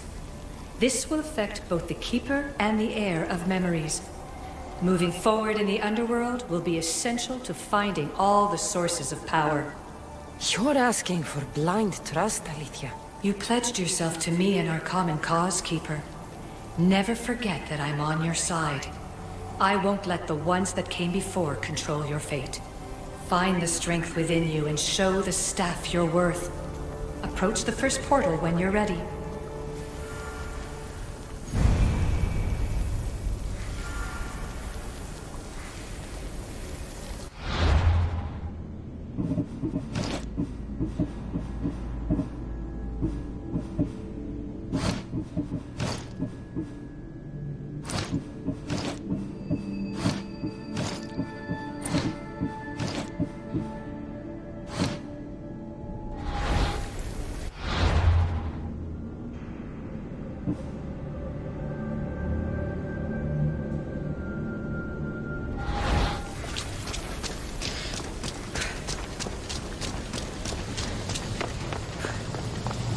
Speaker 3: This will affect both the Keeper and the Heir of Memories. Moving forward in the underworld will be essential to finding all the sources of power.
Speaker 2: You're asking for blind trust, Alethea.
Speaker 3: You pledged yourself to me and our common cause, Keeper. Never forget that I'm on your side. I won't let the ones that came before control your fate. Find the strength within you and show the staff your worth. Approach the first portal when you're ready.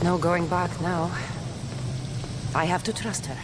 Speaker 2: No going back now. I have to trust her.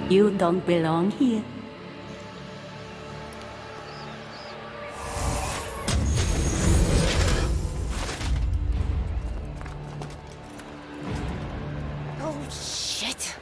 Speaker 12: You don't belong here.
Speaker 2: Shit.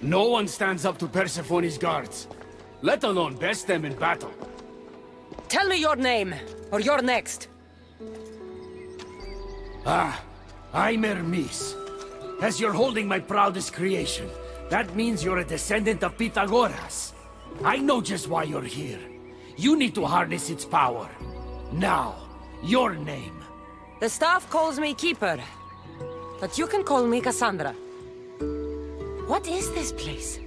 Speaker 9: No one stands up to Persephone's guards, let alone best them in battle.
Speaker 2: Tell me your name, or you're next.
Speaker 9: I'm Hermes. As you're holding my proudest creation, that means you're a descendant of Pythagoras. I know just why you're here. You need to harness its power. Now, your name.
Speaker 2: The staff calls me Keeper, but you can call me Cassandra. What is this place?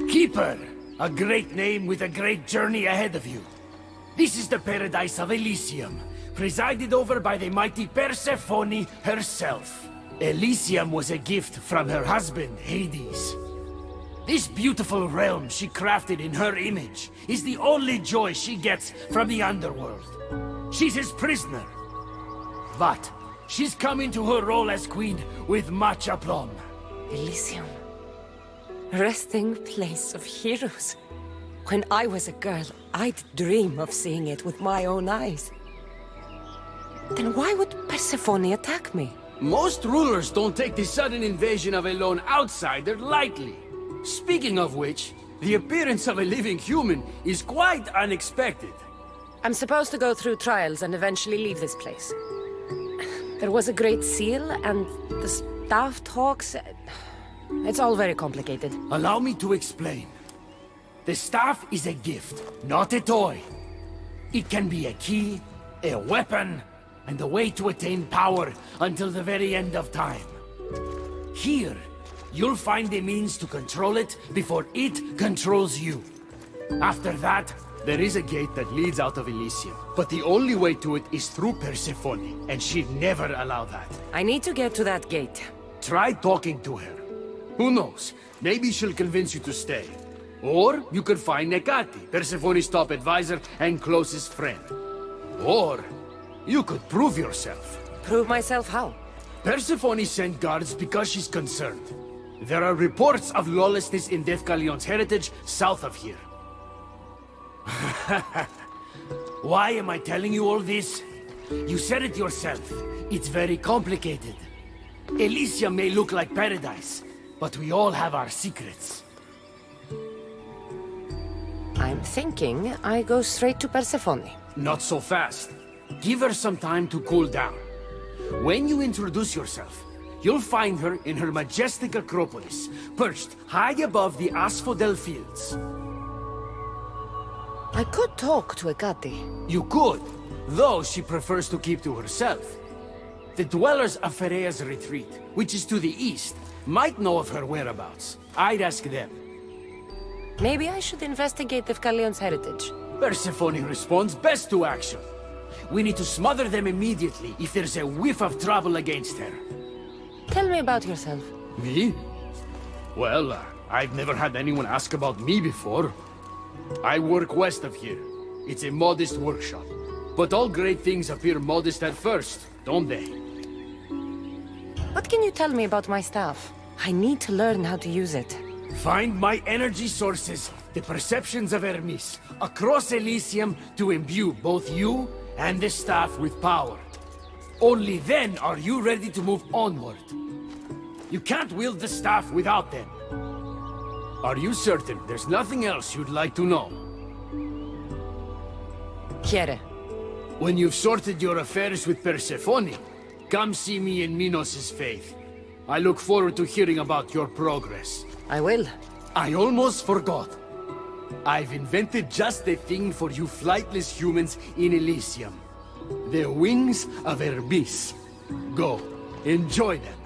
Speaker 9: Keeper! A great name with a great journey ahead of you. This is the paradise of Elysium, presided over by the mighty Persephone herself. Elysium was a gift from her husband, Hades. This beautiful realm she crafted in her image is the only joy she gets from the underworld. She's his prisoner. But she's come into her role as queen with much aplomb.
Speaker 2: Elysium. Resting place of heroes. When I was a girl, I'd dream of seeing it with my own eyes. Then why would Persephone attack me?
Speaker 9: Most rulers don't take the sudden invasion of a lone outsider lightly. Speaking of which, the appearance of a living human is quite unexpected.
Speaker 2: I'm supposed to go through trials and eventually leave this place. There was a great seal, and the staff talks... It's all very complicated.
Speaker 9: Allow me to explain. The staff is a gift, not a toy. It can be a key, a weapon, and a way to attain power until the very end of time. Here, you'll find the means to control it before it controls you. After that, there is a gate that leads out of Elysium, but the only way to it is through Persephone, and she'd never allow that.
Speaker 2: I need to get to that gate.
Speaker 9: Try talking to her. Who knows? Maybe she'll convince you to stay. Or you could find Nekati, Persephone's top advisor and closest friend. Or you could prove yourself.
Speaker 2: Prove myself how?
Speaker 9: Persephone sent guards because she's concerned. There are reports of lawlessness in Deathcallion's heritage south of here. Why am I telling you all this? You said it yourself. It's very complicated. Elysium may look like paradise, but we all have our secrets.
Speaker 2: I'm thinking I go straight to Persephone.
Speaker 9: Not so fast. Give her some time to cool down. When you introduce yourself, you'll find her in her majestic acropolis, perched high above the asphodel fields.
Speaker 2: I could talk to Ekati.
Speaker 9: You could, though she prefers to keep to herself. The dwellers of Pherea's retreat, which is to the east, might know of her whereabouts. I'd ask them.
Speaker 2: Maybe I should investigate Deathcallion's heritage.
Speaker 9: Persephone responds best to action. We need to smother them immediately if there's a whiff of trouble against her.
Speaker 2: Tell me about yourself.
Speaker 9: Me? Well, I've never had anyone ask about me before. I work west of here. It's a modest workshop. But all great things appear modest at first, don't they?
Speaker 2: What can you tell me about my staff? I need to learn how to use it.
Speaker 9: Find my energy sources, the perceptions of Hermes, across Elysium to imbue both you and the staff with power. Only then are you ready to move onward. You can't wield the staff without them. Are you certain there's nothing else you'd like to know?
Speaker 2: Quiere.
Speaker 9: When you've sorted your affairs with Persephone, come see me in Minos' faith. I look forward to hearing about your progress.
Speaker 2: I will.
Speaker 9: I almost forgot. I've invented just the thing for you flightless humans in Elysium. The wings of Hermes. Go, enjoy them.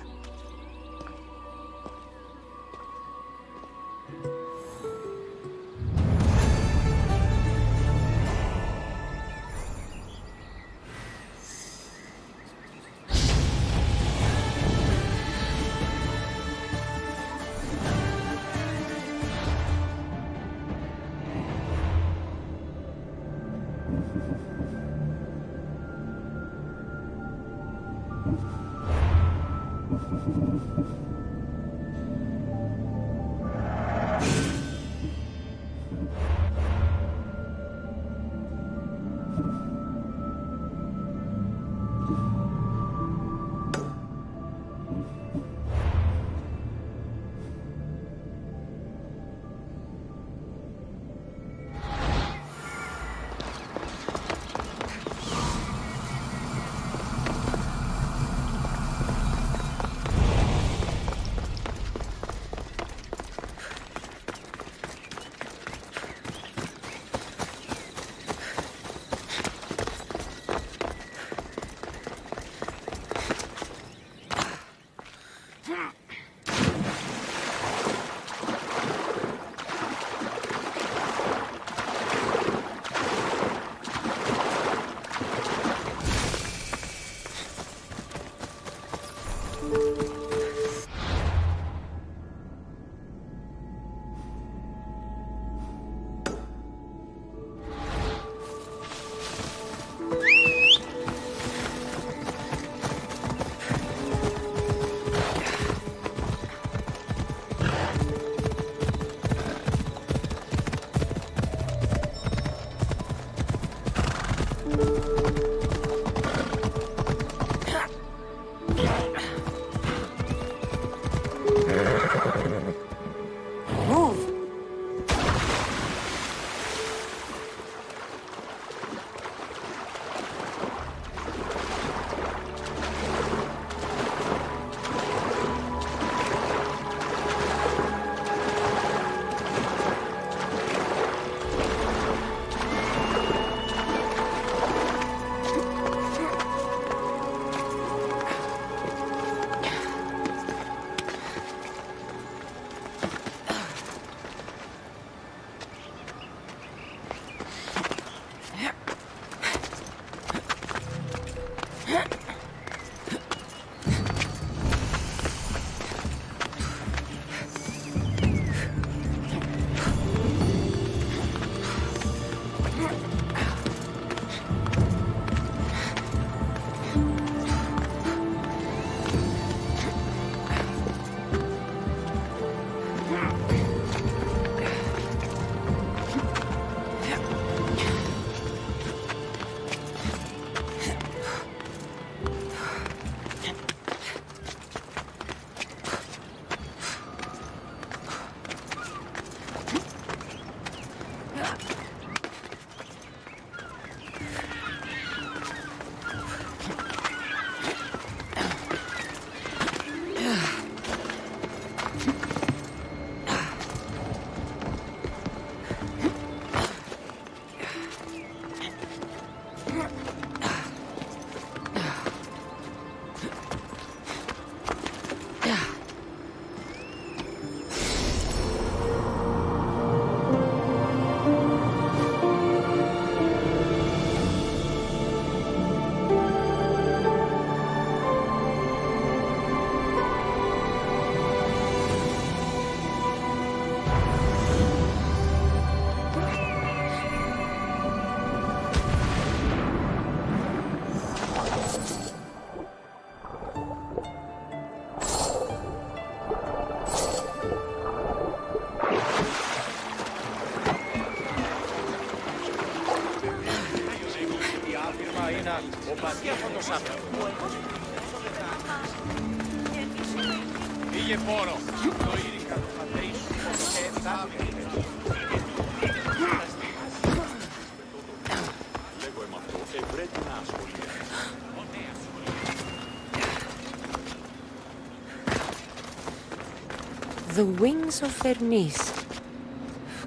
Speaker 2: The wings of Vernice.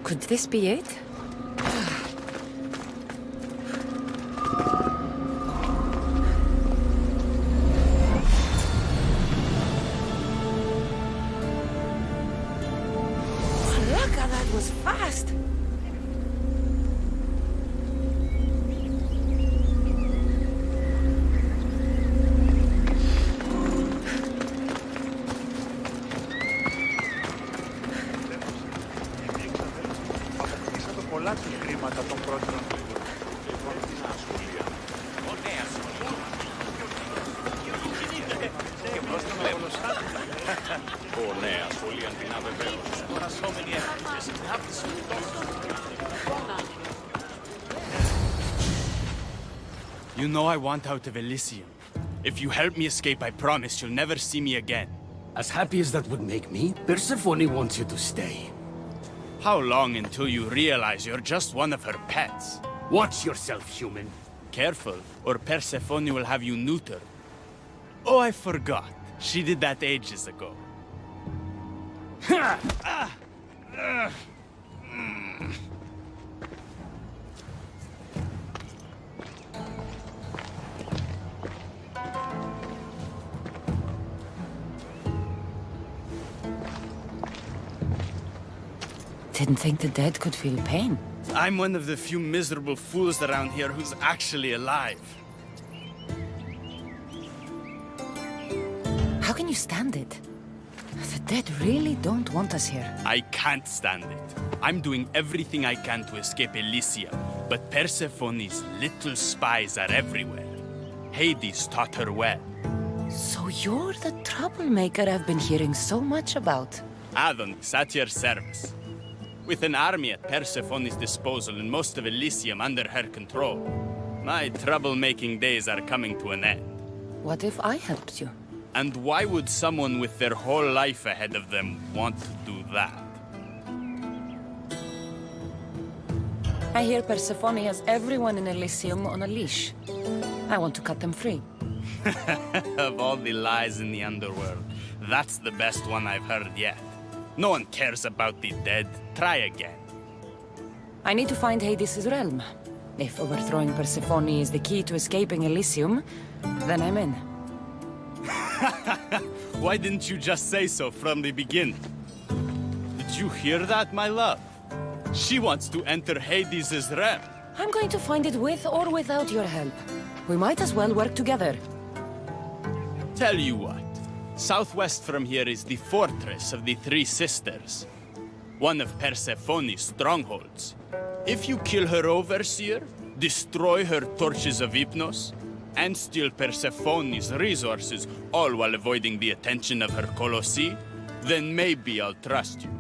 Speaker 2: Could this be it? That was fast.
Speaker 12: You know I want out of Elysium. If you help me escape, I promise you'll never see me again.
Speaker 9: As happy as that would make me, Persephone wants you to stay.
Speaker 12: How long until you realize you're just one of her pets?
Speaker 9: Watch yourself, human.
Speaker 12: Careful, or Persephone will have you neutered. Oh, I forgot. She did that ages ago.
Speaker 2: Didn't think the dead could feel pain.
Speaker 12: I'm one of the few miserable fools around here who's actually alive.
Speaker 2: How can you stand it? The dead really don't want us here.
Speaker 12: I can't stand it. I'm doing everything I can to escape Elysium, but Persephone's little spies are everywhere. Hades taught her well.
Speaker 2: So you're the troublemaker I've been hearing so much about.
Speaker 12: Adonis, at your service. With an army at Persephone's disposal and most of Elysium under her control, my troublemaking days are coming to an end.
Speaker 2: What if I helped you?
Speaker 12: And why would someone with their whole life ahead of them want to do that?
Speaker 2: I hear Persephone has everyone in Elysium on a leash. I want to cut them free.
Speaker 12: Of all the lies in the underworld, that's the best one I've heard yet. No one cares about the dead. Try again.
Speaker 2: I need to find Hades' realm. If overthrowing Persephone is the key to escaping Elysium, then I'm in.
Speaker 12: Why didn't you just say so from the beginning? Did you hear that, my love? She wants to enter Hades' realm.
Speaker 2: I'm going to find it with or without your help. We might as well work together.
Speaker 12: Tell you what. Southwest from here is the Fortress of the Three Sisters. One of Persephone's strongholds. If you kill her overseer, destroy her torches of Hypnos, and steal Persephone's resources, all while avoiding the attention of her Colossi, then maybe I'll trust you.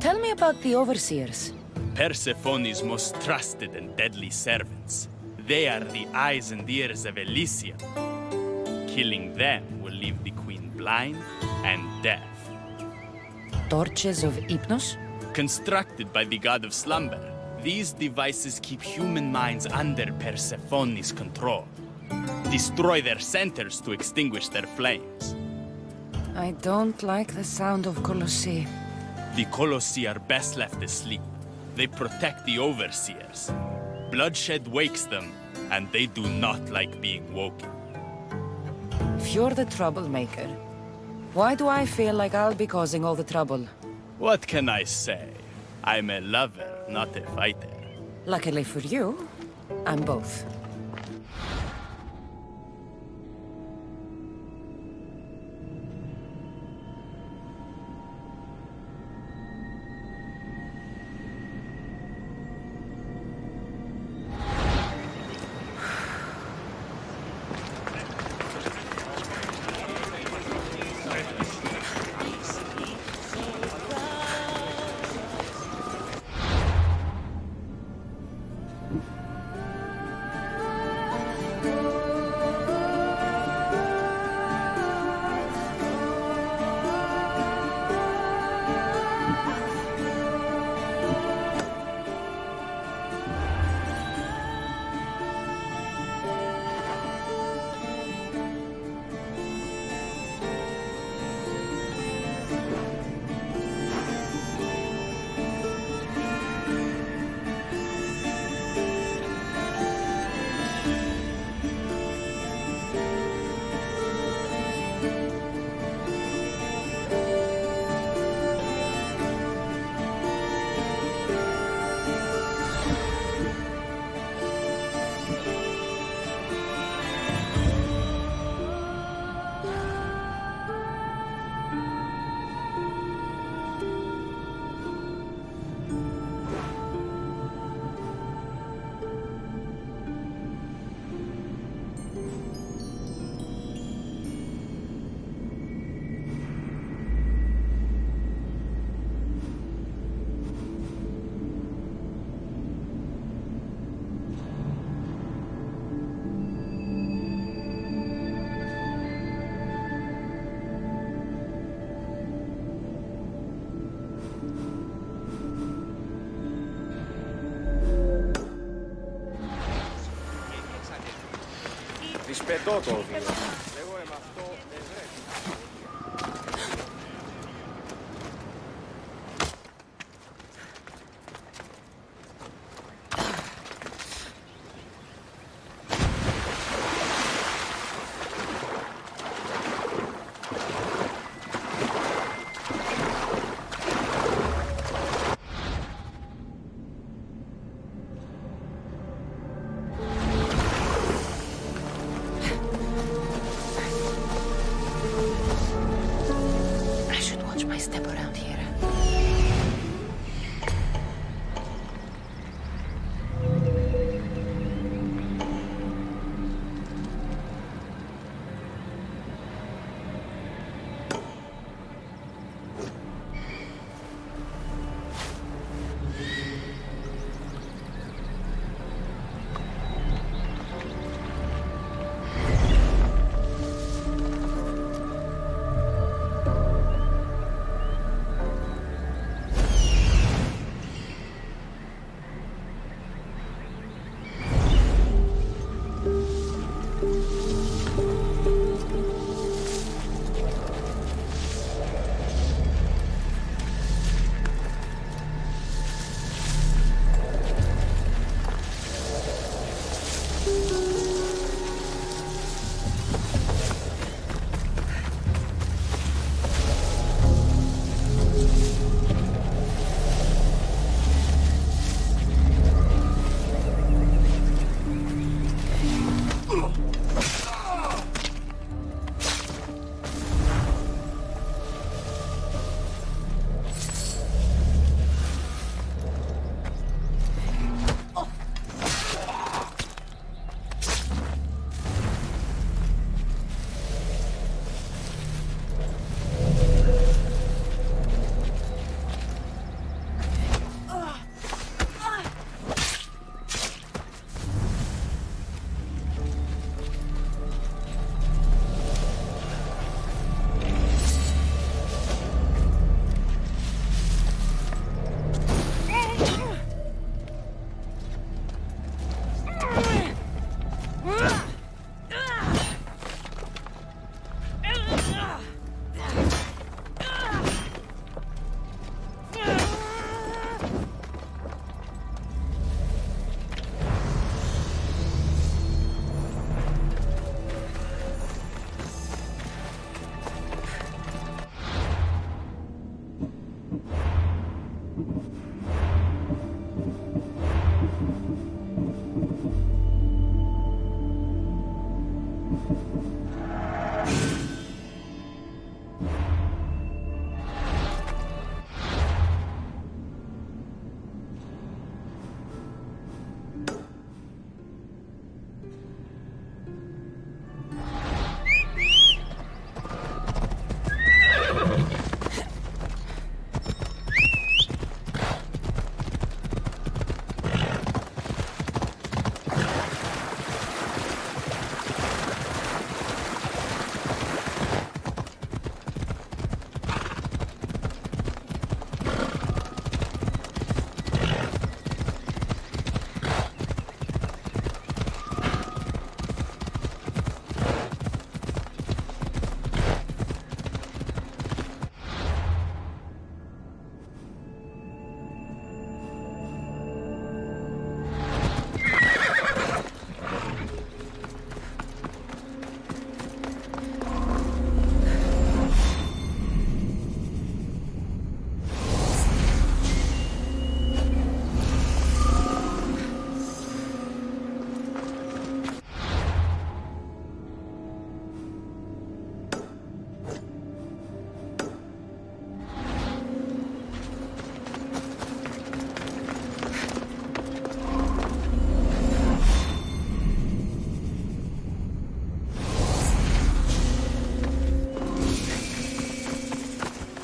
Speaker 2: Tell me about the Overseers.
Speaker 12: Persephone's most trusted and deadly servants. They are the eyes and ears of Elysium. Killing them will leave the Queen blind and deaf.
Speaker 2: Torches of Hypnos?
Speaker 12: Constructed by the god of slumber, these devices keep human minds under Persephone's control. Destroy their centers to extinguish their flames.
Speaker 2: I don't like the sound of Colossi.
Speaker 12: The Colossi are best left asleep. They protect the Overseers. Bloodshed wakes them, and they do not like being woken.
Speaker 2: If you're the troublemaker, why do I feel like I'll be causing all the trouble?
Speaker 12: What can I say? I'm a lover, not a fighter.
Speaker 2: Luckily for you, I'm both. I should watch my step around here.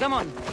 Speaker 3: Come on.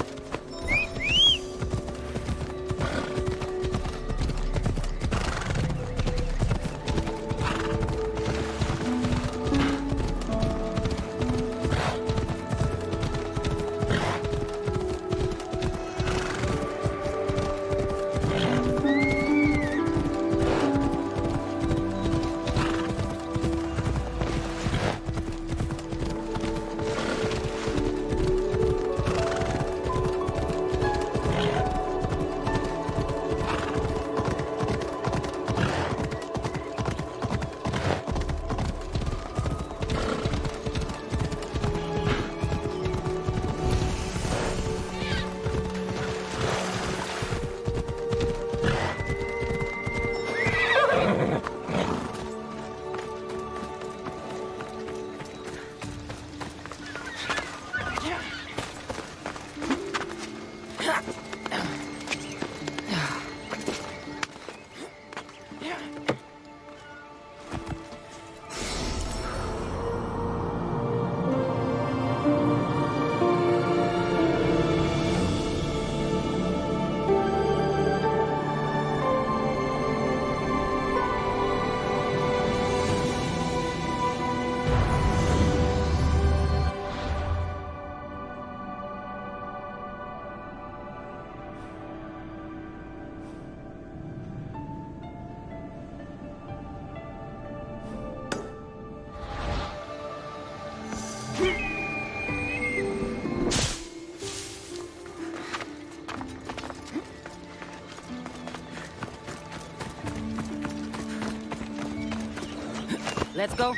Speaker 2: Let's go.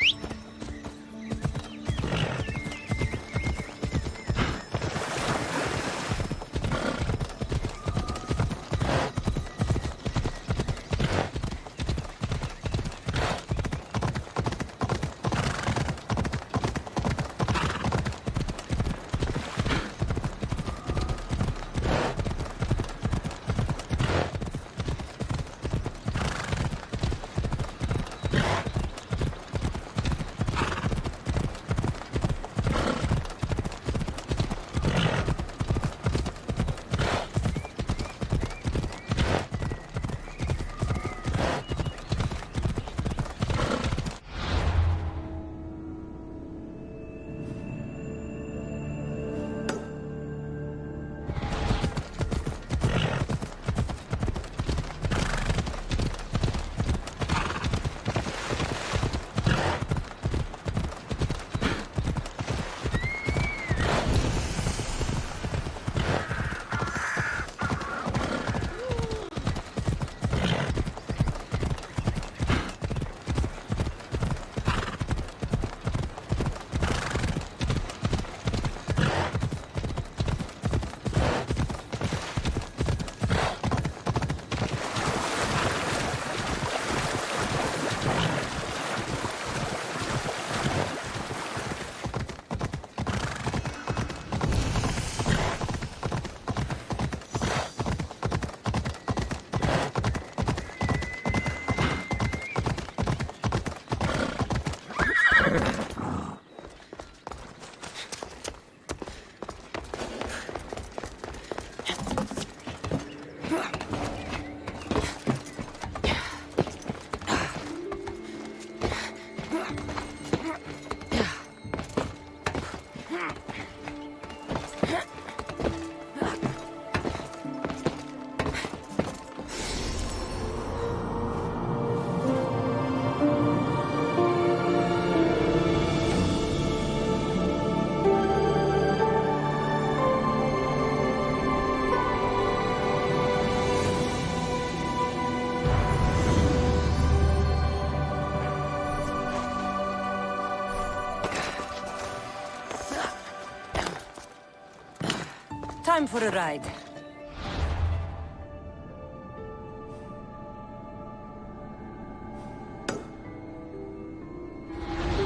Speaker 2: Time for a ride.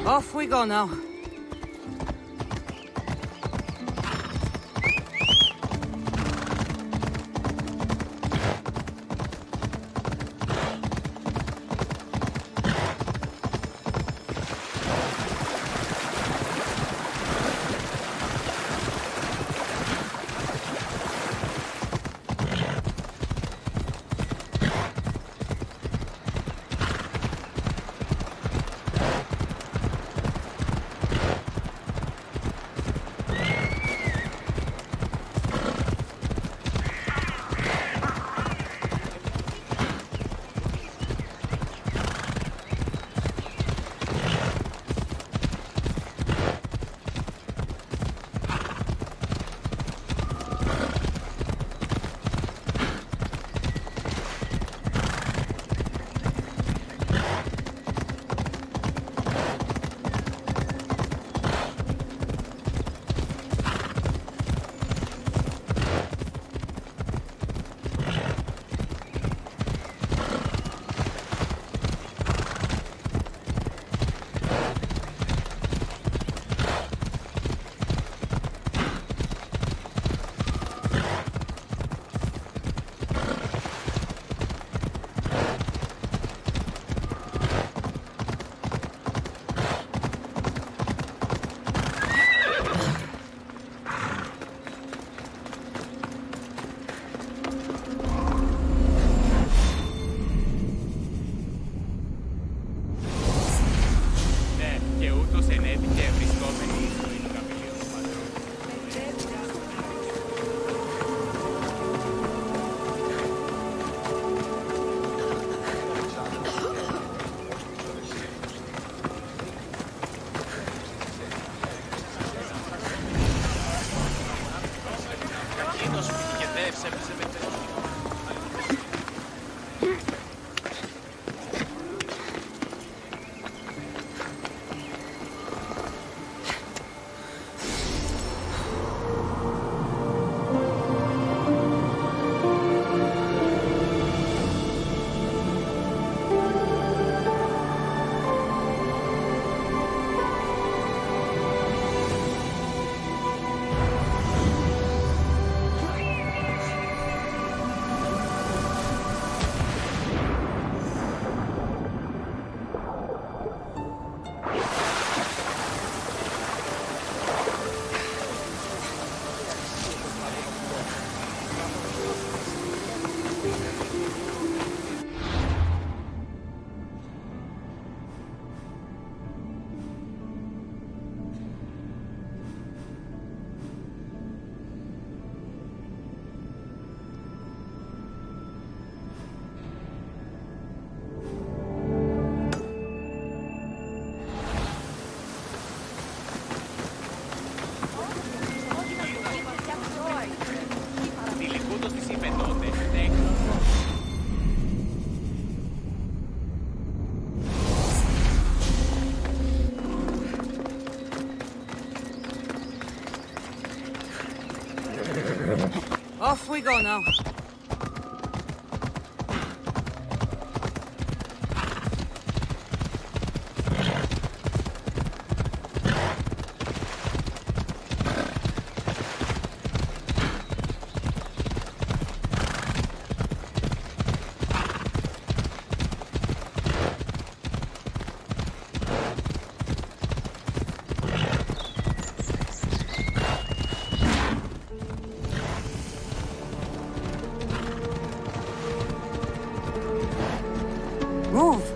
Speaker 2: Off we go now.
Speaker 3: Off we go now. Move!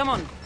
Speaker 3: Come on.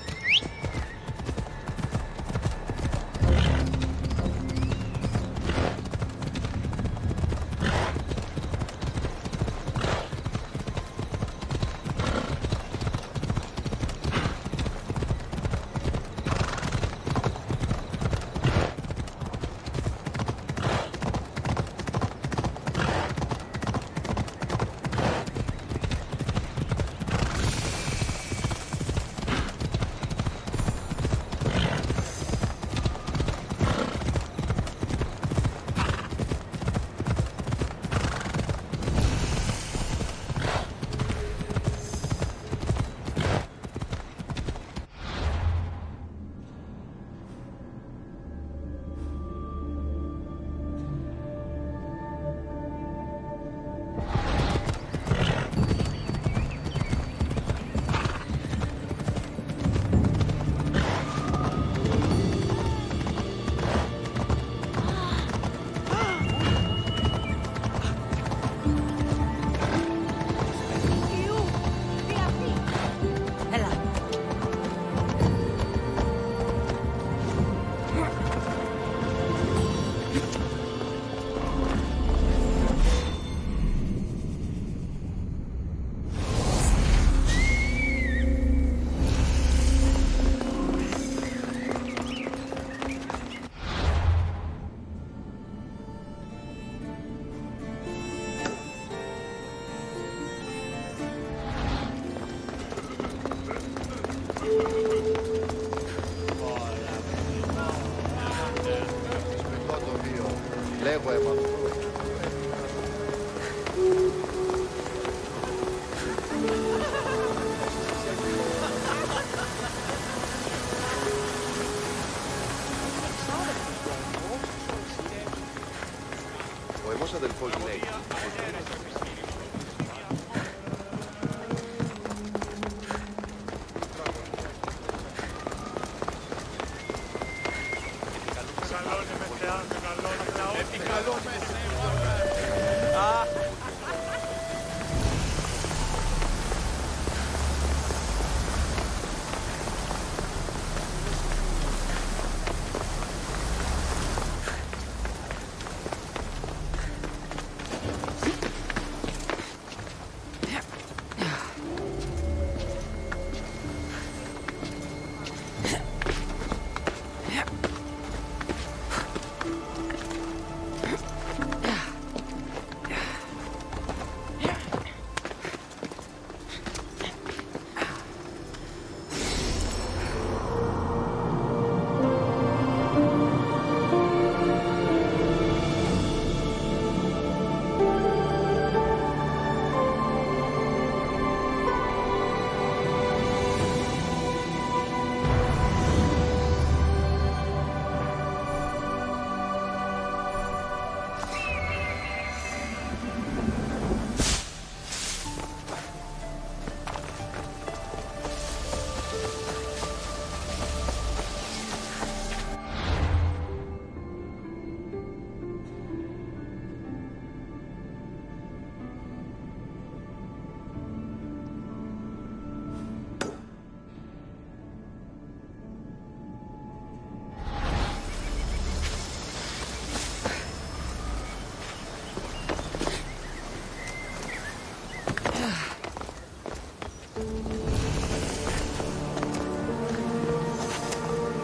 Speaker 1: before you leave.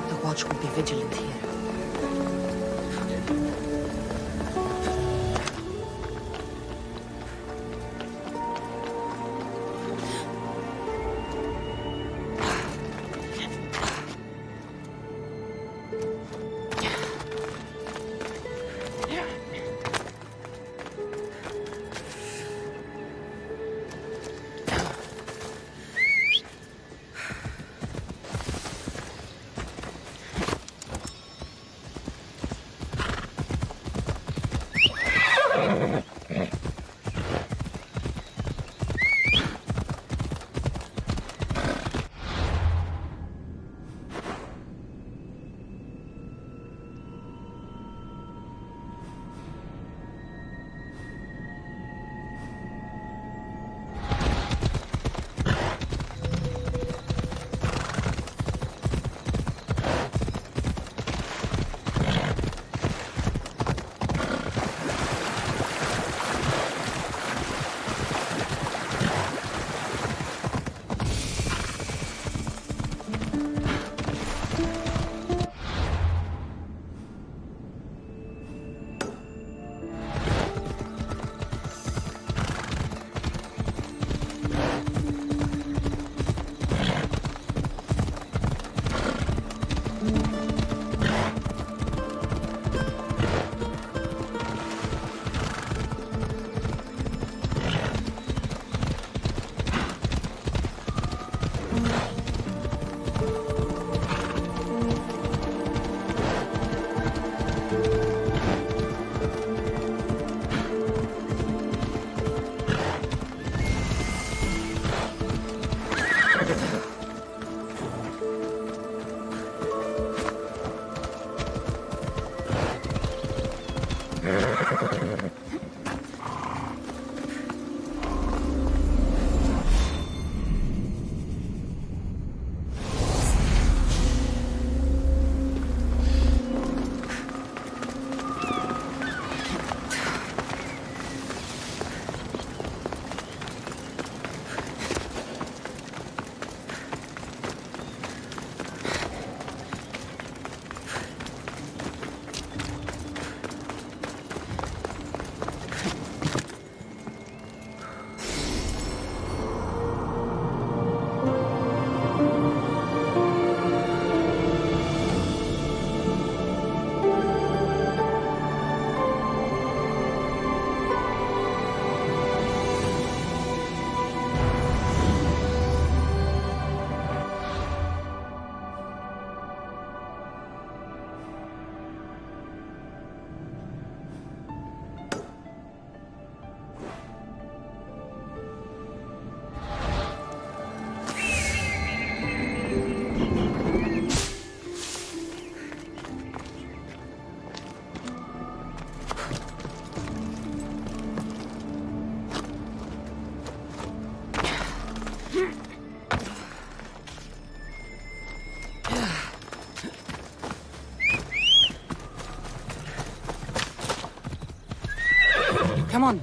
Speaker 2: The watch will be vigilant here. Come on.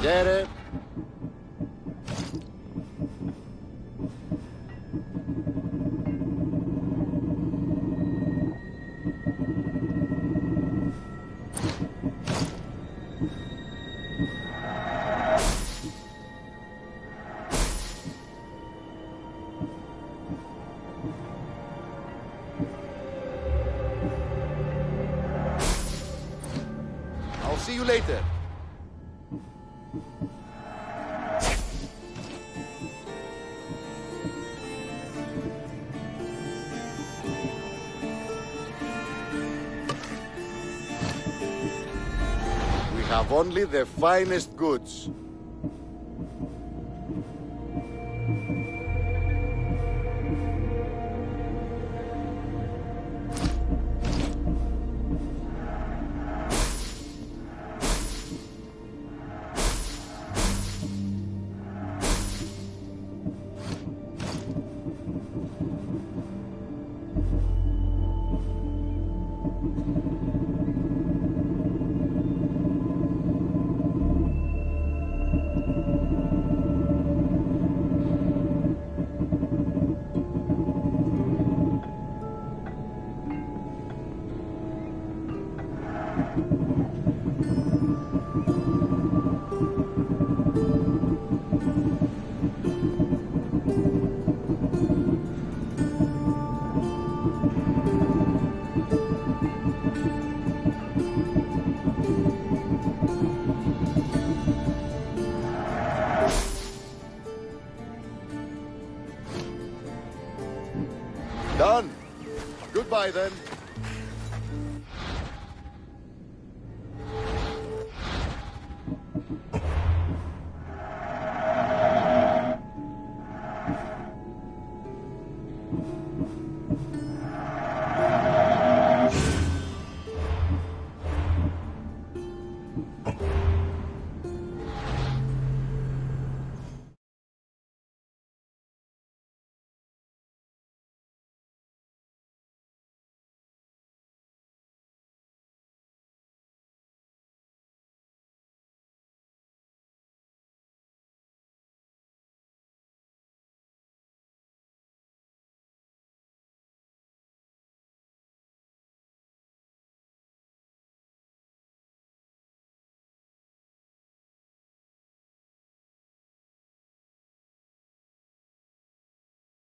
Speaker 1: Get it? See you later. We have only the finest goods. Done. Goodbye then.